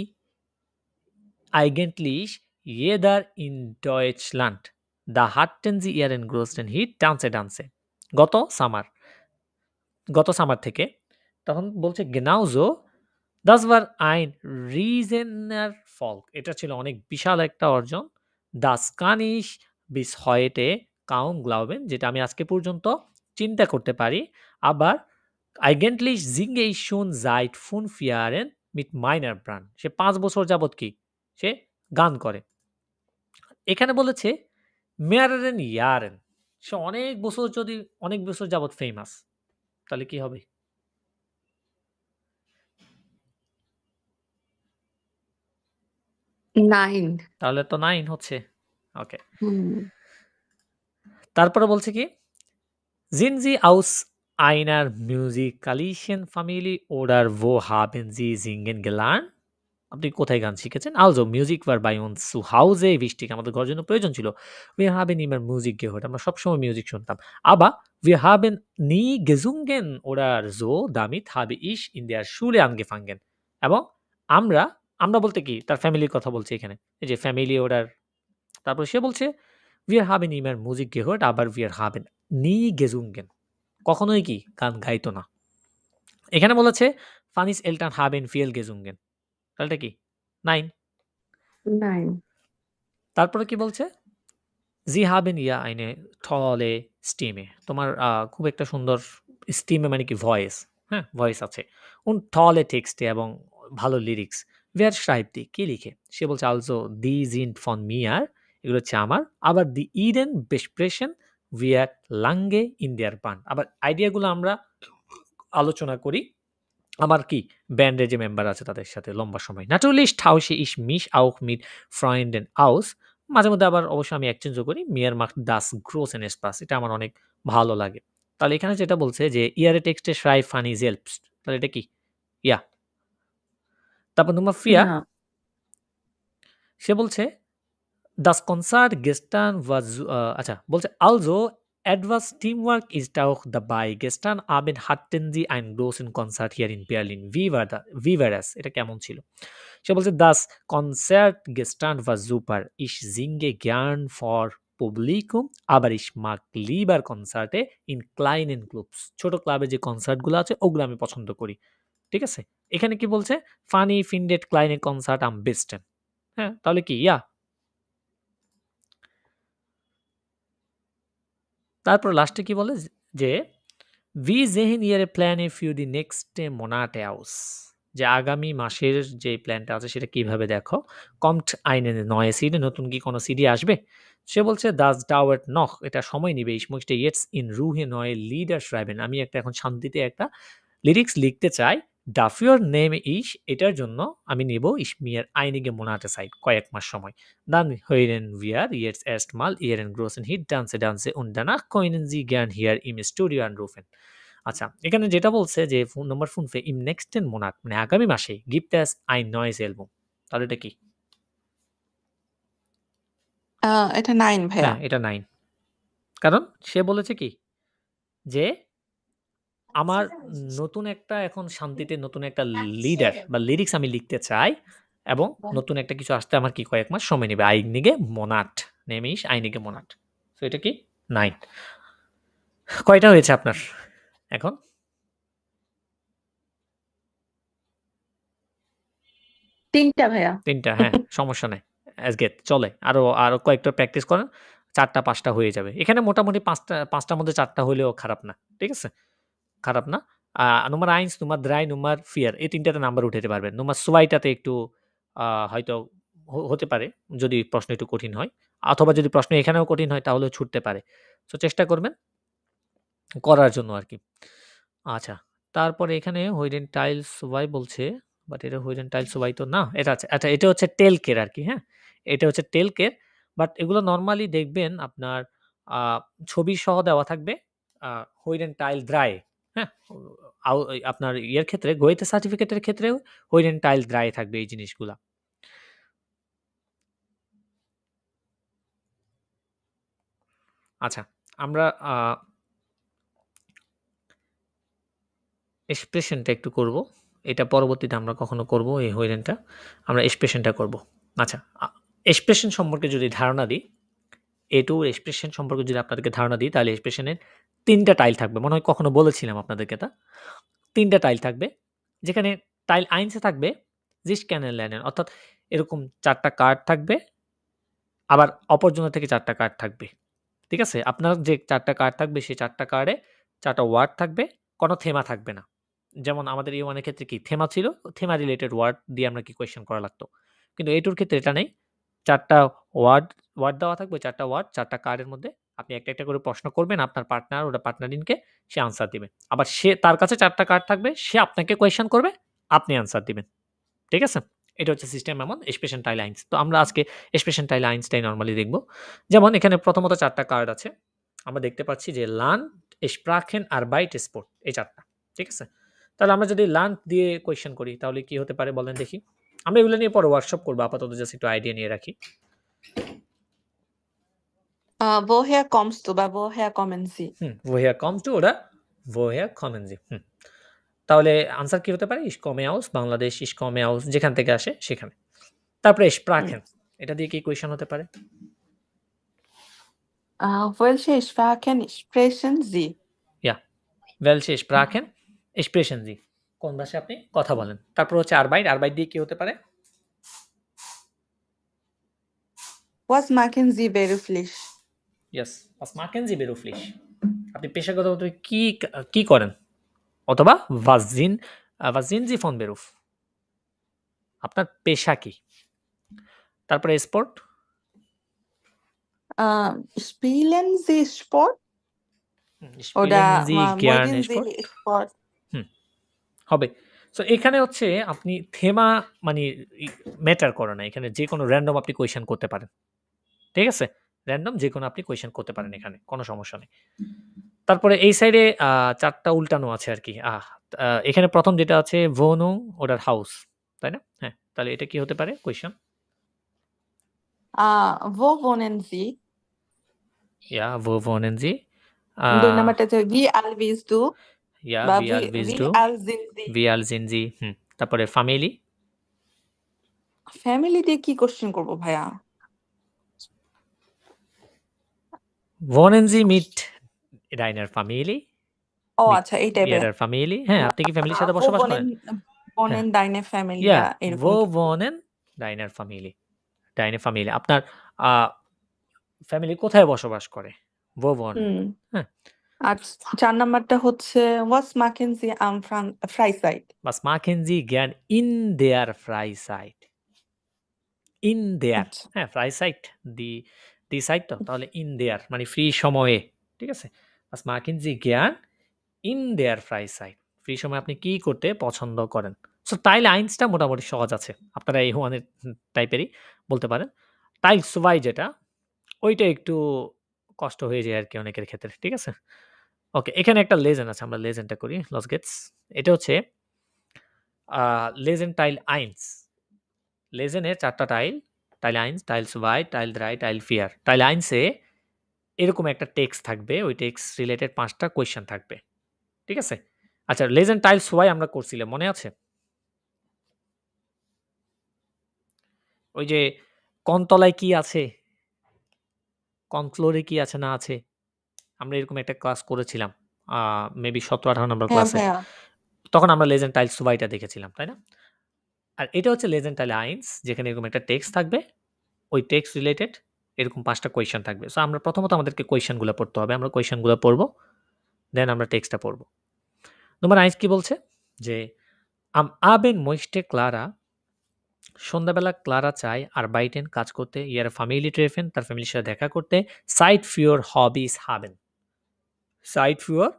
eigentlich jeder in Deutschland. Da hatten sie ihren großen Hit Dance Dance. গত সামার থেকে তখন বলছে genauso das war ein Riesenerfolg. এটা ছিল অনেক বিশাল একটা অর্জন। Das kann ich bis heute kaum glauben, যেটা আমি আজকে পর্যন্ত চিন্তা করতে পারি। আবার eigentlich singe ich schon seit 5 Jahren mit meiner Band. সে 5 বছর যাবত কি সে গান করে। এখানে বলেছে mehreren Jahren, সে অনেক বছর যাবত ফেমাস, তাহলে কি হবে? তাহলে তো 9 হচ্ছে। ওকে, তারপরে বলছে কি sind sie aus einer musikalischen Familie oder wo haben sie singen gelernt? আপনি কোথায় গান শিখেছেন? Also Musik war bei uns zu Hause wichtig. আমাদের ঘরের জন্য প্রয়োজন ছিল। Wir haben immer Musik gehört. আমরা সবসময় মিউজিক শুনতাম। Aber wir haben nie gesungen oder so. Damit habe ich in der Schule angefangen. এবং আমরা বলতে কি তার ফ্যামিলির কথা বলছে এখানে। এই যে ফ্যামিলি ওরার, তারপর সে বলছে wir haben immer Musik gehört, aber wir haben nie gesungen. কখনোই কি গান গাইতো না। এখানে বলেছে Fanny's Eltern haben viel gesungen. তাহলে কি 9। তারপরে কি বলছে Sie haben ja eine tolle Stimme. তোমার খুব একটা সুন্দর স্টিমে মানে কি ভয়েস, হ্যাঁ ভয়েস আছে। Und tolle Texte এবং ভালো লিরিক্স। Wer schreibt die? কি লিখে? সে বলছে also die sind von mir, এগুলো হচ্ছে আমার। আবার die Ideen besprechen wir lange in der Band. আবার আইডিয়াগুলো আমরা আলোচনা করি আমার কি ব্যান্ডের যে মেম্বার আছে তাদের সাথে লম্বা সময়। Natürlich tausche ich mich auch mit Freunden aus. মাঝে মধ্যে আবার অবশ্যই আমি এক্সচেঞ্জও করি। Mir macht das großen Spaß. এটা আমার অনেক ভালো লাগে। তাহলে এখানে যেটা বলছে যে ihre Texte schreibt Fanny selbst. তাহলে এটা কি ইয়া। তারপর নম্বর 4 সে বলছে das Konzert gestern war আচ্ছা বলছে also etwas Teamwork ist auch dabei. Gestern Abend hatten sie einen großen Konzert hier in Berlin. Wie war das? এটা কেমন ছিল? সে বলছে das Konzert gestern war super. Ich singe gern vor Publikum, aber ich mag lieber Konzerte in kleinen Clubs. ছোট ক্লাবে যে কনসার্টগুলো আছে ওগুলো আমি পছন্দ করি। ঠিক আছে, এখানে কি বলছে Fanny findet kleine Konzert am besten. হ্যাঁ, তাহলে কি ইয়া। তারপর লাস্টে কি বলে যে wie sehen ihre Pläne für die nächsten Monate aus? যে আগামী মাসের যে প্ল্যানটা আছে সেটা কিভাবে দেখো? Kommt eine neue CD? নতুন কি কোনো সিডি আসবে? সে বলছে das dauert noch. এটা সময় নেবে। Ich möchte jetzt in Ruhe neue Lieder schreiben. আমি এখন শান্তিতে একটা লিরিক্স লিখতে চাই। Dafür nehme ich, এটার জন্য আমি নেব ich mir einige Monate Zeit, কয়েক মাস সময়। Dann hören wir jetzt erstmal ihren großen Hit Dance Dance und danach können Sie gern hier im Studio anrufen. আচ্ছা, এখানে যেটা বলছে যে নম্বর 5 im nächsten Monat মানে আগামী মাসে gibt es ein neues Album. তাহলে এটা কি? এটা 9 ভাইয়া। হ্যাঁ, এটা 9। কারণ সে বলেছে কি যে আমার নতুন একটা এখন শান্তিতে নতুন একটা লিডার বা লিরিক্স আমি লিখতে চাই এবং নতুন একটা কিছু আসতে আমার কি কয়েক মাস সময় নেবে। einige Monat nehme ich einige Monat. So এটা কি 9। কয়টা হয়েছে আপনার এখন? 3টা ভাইয়া। ৩টা হ্যাঁ, সমস্যা নাই। অ্যাজ গেট চলে। আরো কয়েকটা প্র্যাকটিস করেন। ৪টা ৫টা হয়ে যাবে। এখানে মোটামুটি ৫টার মধ্যে ৪টা হলেও খারাপ না। ঠিক আছে? খারাপ না। Nummer 1, Nummer 3, Nummer 4 এই ৩ টাতে নাম্বার উঠাইতে পারবেন। Nummer 2 টাতে একটু হয়তো হতে পারে যদি প্রশ্ন একটু কঠিন হয়। অথবা যদি প্রশ্ন এখানেও কঠিন হয় তাহলেও ছুটতে পারে। সো চেষ্টা করবেন করার জন্য আরকি। আচ্ছা, তারপরে এখানে Hidden Tiles Y বলছে। বাট এটা Hidden Tiles Y তো না। এটা আচ্ছা এটা হচ্ছে টেলকের আরকি, হ্যাঁ? এটা হচ্ছে টেলকের। বাট এগুলো নরমালি দেখবেন আপনার আ ছবি সহ দেওয়া থাকবে Hidden Tile 3 হ্যাঁ? আপনার ইয়ের ক্ষেত্রে গোয়েতে সার্টিফিকেটের ক্ষেত্রেও Hidden Tile 3 থাকবে এই জিনিসগুলা। আচ্ছা, আমরা এক্সপ্রেশনটা একটু করব। এটা পরবর্তীতে আমরা কখনো করব এই Hiddenটা। আমরা এক্সপ্রেশনটা করব। আচ্ছা, এক্সপ্রেশন সম্পর্কে যদি ধারণা দিই, A2 এক্সপ্রেশন সম্পর্কে যদি আপনাদেরকে ধারণা দিই তাহলে এক্সপ্রেশনের ৩টা টাইল থাকবে। মনে হয় কখনো বলেছিলাম আপনাদেরকে তা। ৩টা টাইল থাকবে। যেখানে টাইল 1 এ থাকবে Sich kennen lernen অর্থাৎ এরকম ৪টা কার্ড থাকবে। আবার অপরজনের থেকে ৪টা কার্ড থাকবে। ঠিক আছে? আপনার যে ৪টা কার্ড থাকবে সেই ৪টা কার্ডে ৪টা ওয়ার্ড থাকবে। কোনো থেমা থাকবে না। যেমন আমাদের A1 এর ক্ষেত্রে কি থেমা ছিল? থেমা রিলেটেড ওয়ার্ড দিয়ে আমরা কি কোয়েশ্চেন করা লাগতো। কিন্তু A2 এর ক্ষেত্রে এটা নেই। ৪টা ওয়ার্ড দেওয়া থাকবে। ৪টা ওয়ার্ড ৪টা কার্ডের মধ্যে আপনি একটা করে প্রশ্ন করবেন আপনার পার্টনার ওটা পার্টনারিনকে সে আনসার দিবে। আবার তার কাছে ৪টা কার্ড থাকবে। সে আপনাকে কোয়েশ্চেন করবে, আপনি আনসার দিবেন। ঠিক আছে? এটা হচ্ছে সিস্টেম এমন এক্সপ্রেশন টাইল 1 তো আমরা আজকে এক্সপ্রেশন টাইল 1 টাই নরমালি দেখব। যেমন এখানে প্রথমত ৪টা কার্ড আছে। আমরা দেখতে পাচ্ছি যে Lernen, Sprachen, Arbeit, Sport এই ৪টা। ঠিক আছে? তাহলে আমরা যদি Lernen দিয়ে কোয়েশ্চেন করি তাহলে কি হতে পারে বলেন দেখি? আমরা এগুলো নিয়ে পরে ওয়ার্কশপ করব। আপাতত জাস্ট একটু আইডিয়া নিয়ে রাখি। woher kommst du বা woher kommen Sie? woher kommst du oder woher kommen Sie? তাহলে আনসার কি হতে পারে? Ich komme aus Bangladesh, ich komme aus যেখান থেকে আসে সেখানে। তারপরে Sprachen এটা দিয়ে কি কোয়েশ্চেন হতে পারে? welche Sprachen sprechen Sie? Ja, welche Sprachen sprechen Sie? কোন ভাষায় আপনি কথা বলেন? তারপর হচ্ছে Arbeit, Arbeit দিয়ে কি হতে পারে? Was machen Sie beruflich? Yes, was machen Sie beruflich? আপনি পেশাগতভাবে কি করেন? অথবা was sind Sie von Beruf? আপনার পেশা কি? তারপরে sport Spielen Sie Sport? Oder Spielen Sie gerne mögen Sie Sport? হবে। সো এখানে হচ্ছে আপনি থেমা মানে ম্যাটার করে না। এখানে যেকোনো র‍্যান্ডম আপনি কোয়েশ্চেন করতে পারেন। ঠিক আছে? র‍্যান্ডম যেকোনো আপনি কোয়েশ্চেন করতে পারেন এখানে। কোনো সমস্যা নেই। তারপরে এই সাইডে ৪টা উল্টানো আছে আরকি। এখানে প্রথম যেটা আছে Wohnung oder Haus তাই না? হ্যাঁ, তাহলে এটা কি হতে পারে question? Wo wohnen Sie? Ja, wo wohnen Sie? ২ নাম্বারটা হচ্ছে wie alt bist du? Ja, বা wie alt bist du? wie alt sind Sie? Wie alt sind Sie? তারপরে ফ্যামিলি? ফ্যামিলি দিয়ে কি কোশ্চেন করব ভাইয়া? Wohnen Sie mit deiner Familie? ও Mit আচ্ছা এই টাইপের। Ihrer Familie? হ্যাঁ, আপনি কি ফ্যামিলির সাথে wo বসবাস করেন? wohnen deine Familie Ja, বা এরকম wo কিছু। wohnen deine Familie? Deine Familie আপনার ফ্যামিলি কোথায় বসবাস করে? Wo wohnen? হ্যাঁ। আর ৪ নাম্বারটা হচ্ছে was machen Sie am Freizeit? Was machen Sie gern in der Freizeit? In der হ্যাঁ, Freizeit die Zeit তো তাহলে in der মানে ফ্রি সময়ে। ঠিক আছে? Was machen Sie gern in der Freizeit? Free সময়ে আপনি কি করতে পছন্দ করেন? সো টাইল 1 টা মোটামুটি সহজ আছে। আপনারা এই A1 এর টাইপেরই বলতে পারেন। টাইল 2 যেটা ওইটা একটু কষ্ট হয়ে যায় আরকি অনেকের ক্ষেত্রে। ঠিক আছে? ওকে, এখানে একটা লেজেন্ড আছে। আমরা লেজেন্ডটা করি। Los geht's। এটা হচ্ছে লেজেন্ড টাইল 1 লেজেন্ডের ৪টা tile, tile 1, tile 2, tile 3, tile 4 tile 1 এ এরকম একটা টেক্সট থাকবে। ওই টেক্সট রিলেটেড 5টা কোয়েশ্চেন থাকবে। ঠিক আছে? আচ্ছা, লেজেন্ড টাইল 2 আমরা করছিলাম মনে আছে? ওই যে কোন তলায় কি আছে? কোন ফ্লোরে কি আছে না আছে? আমরা এরকম একটা ক্লাস করেছিলাম। মেবি ১৭-১৮ নম্বর হ্যাঁ ক্লাসে। ভাইয়া। তখন আমরা লেজেন্ড টাইল 2 টা দেখেছিলাম, তাই না? আর এটা হচ্ছে লেজেন্ডারি লাইন্স, যেখানে এরকম একটা টেক্সট থাকবে, ওই টেক্সট রিলেটেড এরকম 5টা কোয়েশ্চেন থাকবে। সো আমরা প্রথমত আমাদেরকে কোয়েশ্চেনগুলো পড়তে হবে, আমরা কোয়েশ্চেনগুলো পড়বো, দেন আমরা টেক্সটটা পড়বো। নম্বর 1 কি বলছে যে am Abend möchte Clara, সন্ধ্যাবেলা ক্লারা চায় আরবাইটেন কাজ করতে, ইয়ার ফ্যামিলি ট্রেফেন তার ফ্যামিলির সাথে দেখা করতে, সাইট ফিওর হবিস হাবেন, সাইট ফিওর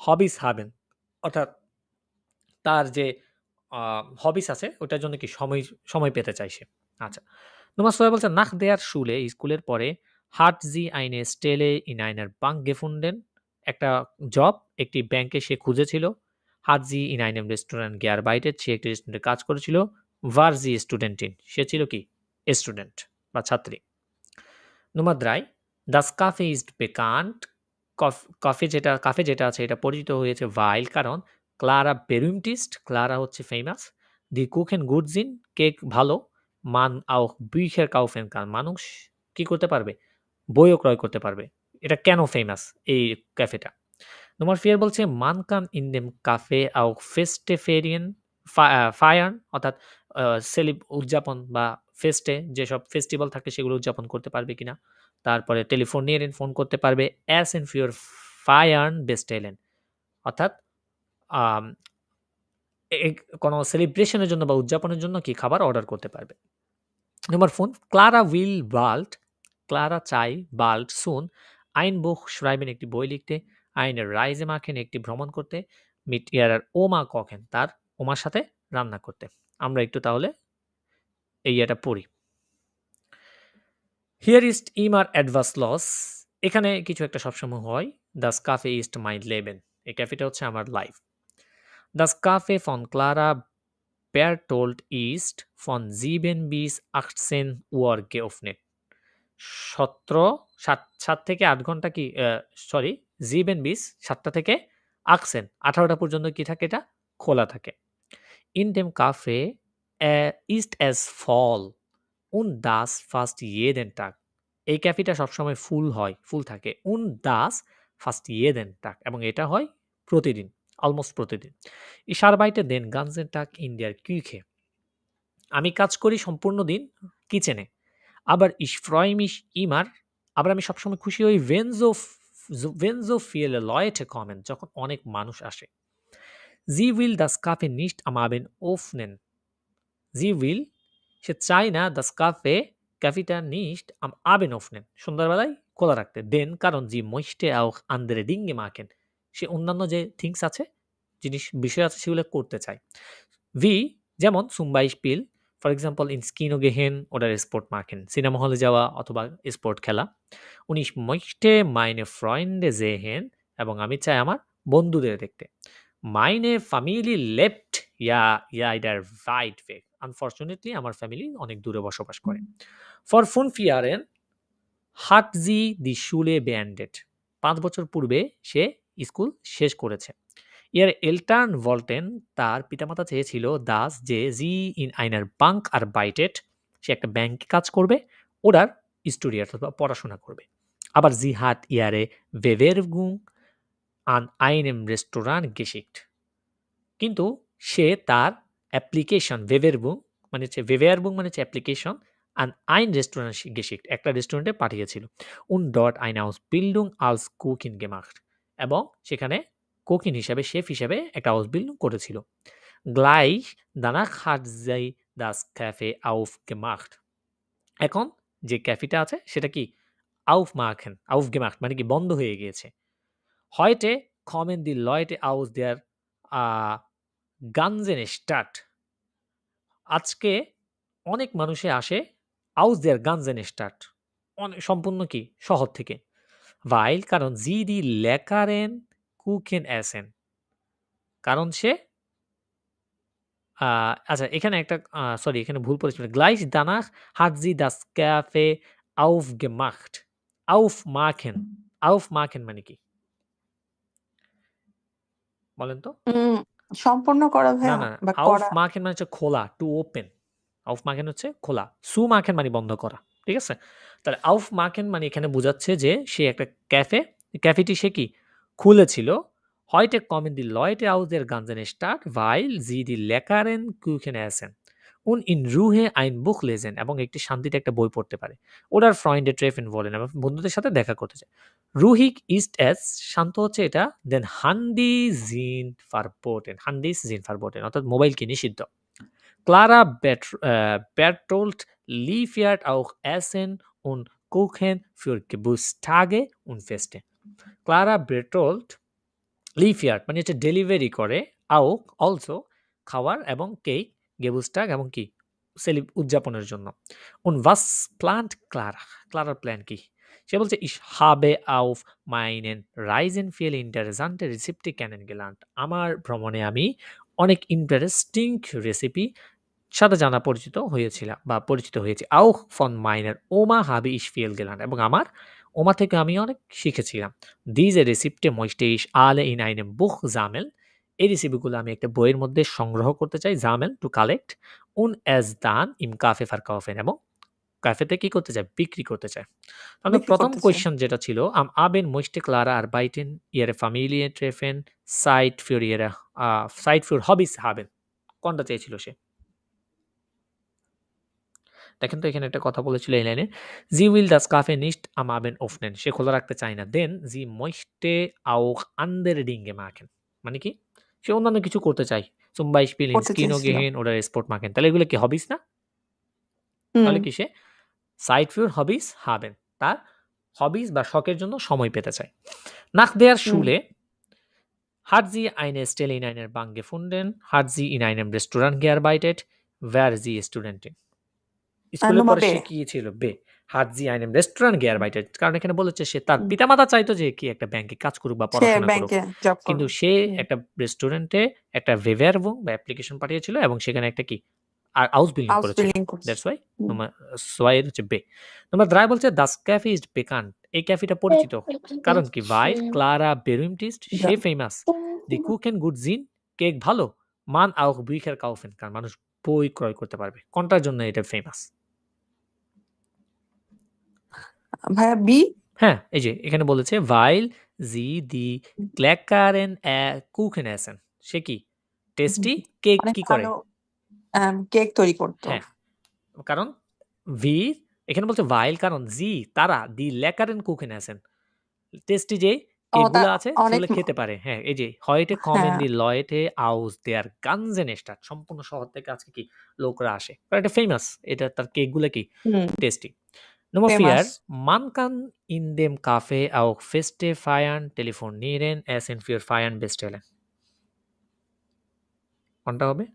হবিস হাবেন অর্থাৎ তার যে হবিস আছে ওটার জন্য কি সময় পেতে চাইছে। আচ্ছা, নম্বর 6 বলছে নাখ দেয়ার শুলে, স্কুলের পরে হাট জি আইনে স্টেলে ইন আইনার বাঙ্ক গেফুন্ডেন, একটা জব একটি ব্যাংকে সে খুঁজেছিল। হাট জি ইন আইনেম রেস্টুরেন্ট গিয়ার বাইটে, সে একটি রেস্টুরেন্টে কাজ করেছিল। ভার জি স্টুডেন্টিন, সে ছিল কি স্টুডেন্ট বা ছাত্রী। নম্বর 3 দাস কাফে ইজ বেকান্ট, কাফে যেটা আছে এটা পরিচিত হয়েছে ভাইল, কারণ ক্লারা বেরুমটিস্ট, ক্লারা হচ্ছে ফেমাস। দি কুকেন গুডজিন, কেক ভালো। মান আও বুইখের কাউফেন, কারণ মানুষ কি করতে পারবে, বইও ক্রয় করতে পারবে। এটা কেন ফেমাস এই ক্যাফেটা? নম্বর 4 বলছে মান কান ইন দেম কাফে আও ফেস্টেফেরিয়ান ফায়ার, অর্থাৎ উদযাপন বা ফেস্টে যেসব ফেস্টিভ্যাল থাকে সেগুলো উদযাপন করতে পারবে কিনা। তারপরে টেলিফোনিয়ার ফোন করতে পারবে, অ্যাস ইন ফিওর ফায়ার্ন বেস্টেলেন, অর্থাৎ কোনো সেলিব্রেশনের জন্য বা উদযাপনের জন্য কি খাবার অর্ডার করতে পারবে। নম্বর 4 ক্লারা উইল বাল্ট, ক্লারা চাই বাল্ট সুন আইন বুক শ্রাইবেন, একটি বই লিখতে। আইনের রাইজে মাখেন, একটি ভ্রমণ করতে। মিট ইয়ারার ওমা কখেন, তার ওমার সাথে রান্না করতে। আমরা একটু তাহলে এই এটা পড়ি। হিয়ার ইস্ট ইমার অ্যাডভাস লস, এখানে কিছু একটা সবসময় হয়। দাস কাফে ইস্ট মাই লেবেন, এই ক্যাফেটা হচ্ছে আমার life. Das Café von Clara Berthold ist von 7 bis 18 Uhr geöffnet. 7 থেকে 8 ঘন্টা কি 7 bis 7টা থেকে 18টা পর্যন্ত কি থাকে, এটা খোলা থাকে। In dem Café ist es voll und das fast jeden Tag. এই ক্যাফেটা সবসময় ফুল থাকে। Und das fast jeden Tag, এবং এটা হয় প্রতিদিন, অলমোস্ট প্রতিদিন। Ich arbeite den ganzen Tag in der Küche, আমি কাজ করি সম্পূর্ণ দিন কিচেনে। আবার ich freue mich immer, আবার আমি সবসময় খুশি হই wenn so viele Leute kommen, যখন অনেক মানুষ আসে। Sie will das Café nicht am Abend öffnen, sie will, সে চায় না das Café, ক্যাফেটা nicht am Abend öffnen, সন্ধ্যাবেলায় খোলা রাখতে। দেন, কারণ sie möchte auch andere Dinge machen, সে অন্যান্য যে থিংস আছে, বিষয় আছে, সেগুলো করতে চায়। ভি, যেমন zum Beispiel, for example in Kino gehen oder Sport machen, cinema হলে যাওয়া অথবা স্পোর্ট খেলা। Und ich möchte meine Freunde sehen, এবং আমি চাই আমার বন্ধুদের দেখতে। Meine Familie lebt leider weit weg, unfortunately আমার ফ্যামিলি অনেক দূরে বসবাস করে। For 5 Jahren hat sie die Schule beendet, 5 বছর পূর্বে সে স্কুল শেষ করেছে। ইয়ার এলটার্ন ভল্টেন, তার পিতামাতা চেয়েছিল দাস যে জি ইন আইনার বাঙ্ক আর বাইটেড, সে একটা ব্যাংকে কাজ করবে। ওরার স্টুডিয়ার অথবা পড়াশোনা করবে। আবার জি হাট ইয়ারে বেভেরগুং আন আইনেম রেস্টুরান্ট গেশিক্ট, কিন্তু সে তার অ্যাপ্লিকেশন বেভেরবুং মানে হচ্ছে অ্যাপ্লিকেশন, আন আইন রেস্টুরেন্ট গেশিক্ট, একটা রেস্টুরেন্টে পাঠিয়েছিল। উন ডট আইন হাউস বিল্ডিং আলস কুকিং গেমাক্ট, এবং সেখানে কোকিন হিসাবে, শেফ হিসাবে একটা আউসবিল্ডিং করেছিল। গ্লাইচ দানাক হাট যাই দাস ক্যাফে আউফ গেমাক্ট, এখন যে ক্যাফেটা আছে সেটা কি আউফ গেমাক্ট মানে কি বন্ধ হয়ে গিয়েছে। হয়টে কমেন দি লয়টে আউস দেয়ার গানজেন স্টার্ট, আজকে অনেক মানুষে আসে আউস দেয়ার গানজেন স্টার্ট, সম্পূর্ণ কি শহর থেকে। ভাইল, কারণ জি দি লেকারেন কুকেন এসেন, কারণ সে আচ্ছা এখানে একটা এখানে ভুল পড়েছিল। গ্লাইস দানাখ হাট জি দাস ক্যাফে aufgemacht, aufmachen মানে কি বলেন তো? সম্পূর্ণ করা ভাইয়া, না বা করা। aufmachen মানে হচ্ছে খোলা, টু ওপেন। aufmachen হচ্ছে খোলা, zumachen মানে বন্ধ করা, ঠিক আছে? তাহলে aufmachen মানে এখানে বোঝাচ্ছে যে সে একটা ক্যাফেটি সে কি খুলেছিল। Heute kommen die Leute aus der ganzen Stadt, weil sie die leckeren Kuchen essen. ইন রুহে আইন বুক লেজেন এবং একটি শান্তিতে একটা বই পড়তে পারে। ওডার ফ্রয়েন্ডে ট্রেফেন বলেন এবং বন্ধুদের সাথে দেখা করতে চায়। রুহিক ইস্ট এস শান্ত হচ্ছে এটা, দেন হান্ডি জিন ফারবোটেন, হান্ডিস জিন ফারবোটেন অর্থাৎ মোবাইলকে নিষিদ্ধ। Clara Bertolt liefert auch Essen und Kuchen für Geburtstage und Feste. Clara বেরটোল্ট লিফিয়ার্ট মানে হচ্ছে ডেলিভারি করে, আউক অলসো খাওয়ার এবং কেক, গেবুস্টাগ এবং কি উদযাপনের জন্য। উন ওয়াস প্লান্ট ক্লারা, ক্লারার প্ল্যান কি? সে বলছে ich habe auf meinen Reisen viele interessante Rezepte kennengelernt. আমার ভ্রমণে আমি অনেক ইন্টারেস্টিং রেসিপি সাথে জানা পরিচিত হয়েছি। auch von meiner Oma habe ich viel gelernt এবং আমার ওমা থেকে আমি অনেক শিখেছিলাম। diese Rezepte möchte ich alle in einem Buch sammeln. এই রেসিপিগুলো আমি একটা বইয়ের মধ্যে সংগ্রহ করতে চাই, sammeln to collect und es dann im Café verkaufen এবং ক্যাফেতে কি করতে চাই? বিক্রি করতে চাই। তাহলে প্রথম কোয়েশ্চন যেটা ছিল am Abend möchte Clara arbeiten, ihre Familie treffen, Zeit für Hobbys haben. কোনটা চেয়েছিল সে? দেখেন তো এখানে একটা কথা বলেছিল এই লাইনে, জি উইল das Café nicht am Abend öffnen, সে খোলা রাখতে চায় না। দেন জি möchte auch andere Dinge machen, মানে কি সে অন্যান্য কিছু করতে চায়, zum Beispiel ins Kino gehen oder Sport machen। তাহলে এগুলো কি হবিস না? তাহলে কি সে Zeit für Hobbys haben, তার হবিস বা শখের জন্য সময় পেতে চায়। Nach der Schule hat sie eine Stelle in einer Bank gefunden, hat sie in einem Restaurant gearbeitet, war sie Studentin। স্কুলের পরে সে কি ছিল? বে hat sie in einem Restaurant gearbeitet, কারণ এখানে বলেছে সে তার পিতামাতা চাইতো যে কি একটা ব্যাংকে কাজ করুক বা পড়াশোনা করুক, কিন্তু সে একটা রেস্টুরেন্টে একটা Bewerbung বা অ্যাপ্লিকেশন পাঠিয়েছিল এবং সেখানে একটা কি আর Ausbildung করেছিল। দ্যাটস ওয়াই নাম্বার 2 হচ্ছে বে। নাম্বার 3 বলছে das Café ist bekannt, এই ক্যাফেটা পরিচিত কারণ কি? weil Clara berühmt ist, সে famous, die Kuchen gut sind, cake ভালো, man auch Bücher kaufen, কারণ মানুষ বই ক্রয় করতে পারবে। কোনটার জন্য এটা ফেমাস? ভাইয়া বি। হ্যাঁ, এই যে এখানে বলেছে weil sie die leckeren Kuchen essen, সে কি টেস্টি কেক কি করে? কেক তৈরি করতো। হ্যাঁ, কারণ ভি এখানে বলছে weil কারণ জি তারা দি leckeren Kuchen essen, টেস্টি যে কেকগুলো আছে সেগুলো খেতে পারে। হ্যাঁ, এই যে heute kommen die Leute aus der ganzen Stadt, সম্পূর্ণ শহর থেকে আজকে কি লোকরা আসে, কারণ এটা ফেমাস, এটা তার কেকগুলো কি tasty. Nummer 4, man kann in dem Café auch Feste feiern, telefonieren, Essen für Feiern bestellen. কোনটা হবে?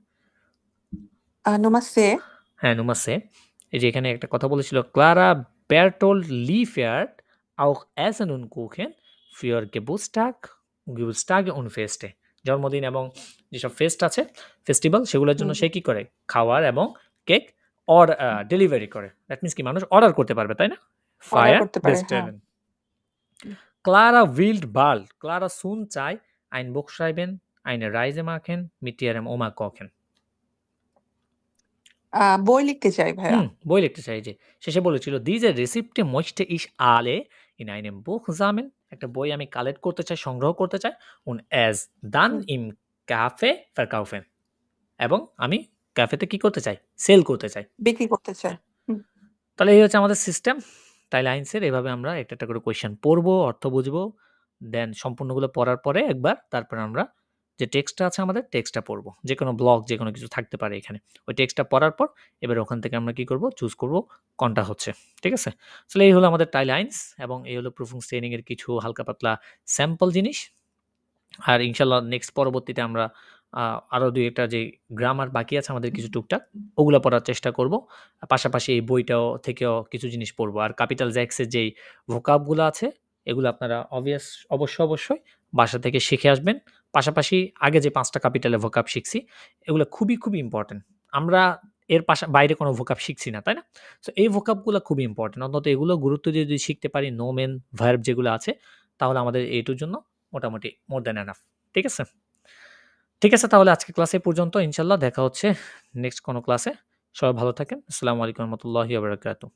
Nummer C। হ্যাঁ, Nummer C। এই যে এখানে একটা কথা বলেছিল Clara Bertolt liefert auch Essen und Kuchen für Geburtstage und Feste, জন্মদিন এবং যেসব ফেস্ট আছে, ফেস্টিভ্যাল, সেগুলোর জন্য সে কি করে? খাবার এবং কেক ডেলিভারি করে। দ্যাট মিনস কি মানুষ অর্ডার করতে পারবে, তাই না? Fire বেস্টেলেন। Clara will bald, Clara soon চায় ein Buch schreiben, eine Reise machen, mit ihrem Oma kochen, বই লিখতে চাই ভাইয়া। বই লিখতে চাই। যে শেষে বলেছিল diese Rezepte möchte ich alle in einem Buch sammeln, একটা বই আমি কালেক্ট করতে চাই, সংগ্রহ করতে চাই, und es dann im Café verkaufen, এবং আমি ক্যাফেতে কি করতে চাই? সেল করতে চাই, বিক্রি করতে চাই। তাহলে এই হচ্ছে আমাদের সিস্টেম। তাই লাইন্সের এভাবে আমরা একটা একটা করে কোয়েশ্চেন পড়বো, অর্থ বুঝবো, দেন সম্পূর্ণগুলো পড়ার পরে একবার তারপর আমরা যে টেক্সটটা আছে আমাদের টেক্সটটা পড়বো, যে কোনো ব্লগ যে কোনো কিছু থাকতে পারে এখানে, ওই টেক্সটটা পড়ার পর এবার ওখান থেকে আমরা কি করব? চুজ করব কোনটা হচ্ছে। ঠিক আছে, তাহলে এই হলো আমাদের টাই লাইন্স এবং এই হলো প্রুফিং ট্রেনিং এর কিছু হালকা পাতলা স্যাম্পল জিনিস। আর ইনশাল্লাহ নেক্সট পরবর্তীতে আমরা আরও দুই একটা যে গ্রামার বাকি আছে আমাদের কিছু টুকটাক, ওগুলো পড়ার চেষ্টা করব। পাশাপাশি এই বইটাও থেকেও কিছু জিনিস পড়বো। আর ক্যাপিটাল জ্যাক্সের যেই ভোকাবগুলো আছে এগুলো আপনারা অবশ্যই বাসা থেকে শিখে আসবেন। পাশাপাশি আগে যে 5টা ক্যাপিটালের ভোকাব শিখছি এগুলো খুবই ইম্পর্টেন্ট। আমরা এর বাইরে কোনো ভোকাব শিখছি না, তাই না? সো এই ভোকাবগুলো খুবই ইম্পর্টেন্ট, অন্তত এগুলো গুরুত্ব দিয়ে যদি শিখতে পারি, নোমেন ভার্ব যেগুলো আছে, তাহলে আমাদের এইটুর জন্য মোটামুটি মোর দ্যান এনাফ। ঠিক আছে, তাহলে আজকে ক্লাসে পর্যন্ত। ইনশাল্লাহ দেখা হচ্ছে নেক্সট কোনো ক্লাসে। সবাই ভালো থাকেন। আসসালামু আলাইকুম রহমতুল্লাহি ওয়া বারাকাতুহু।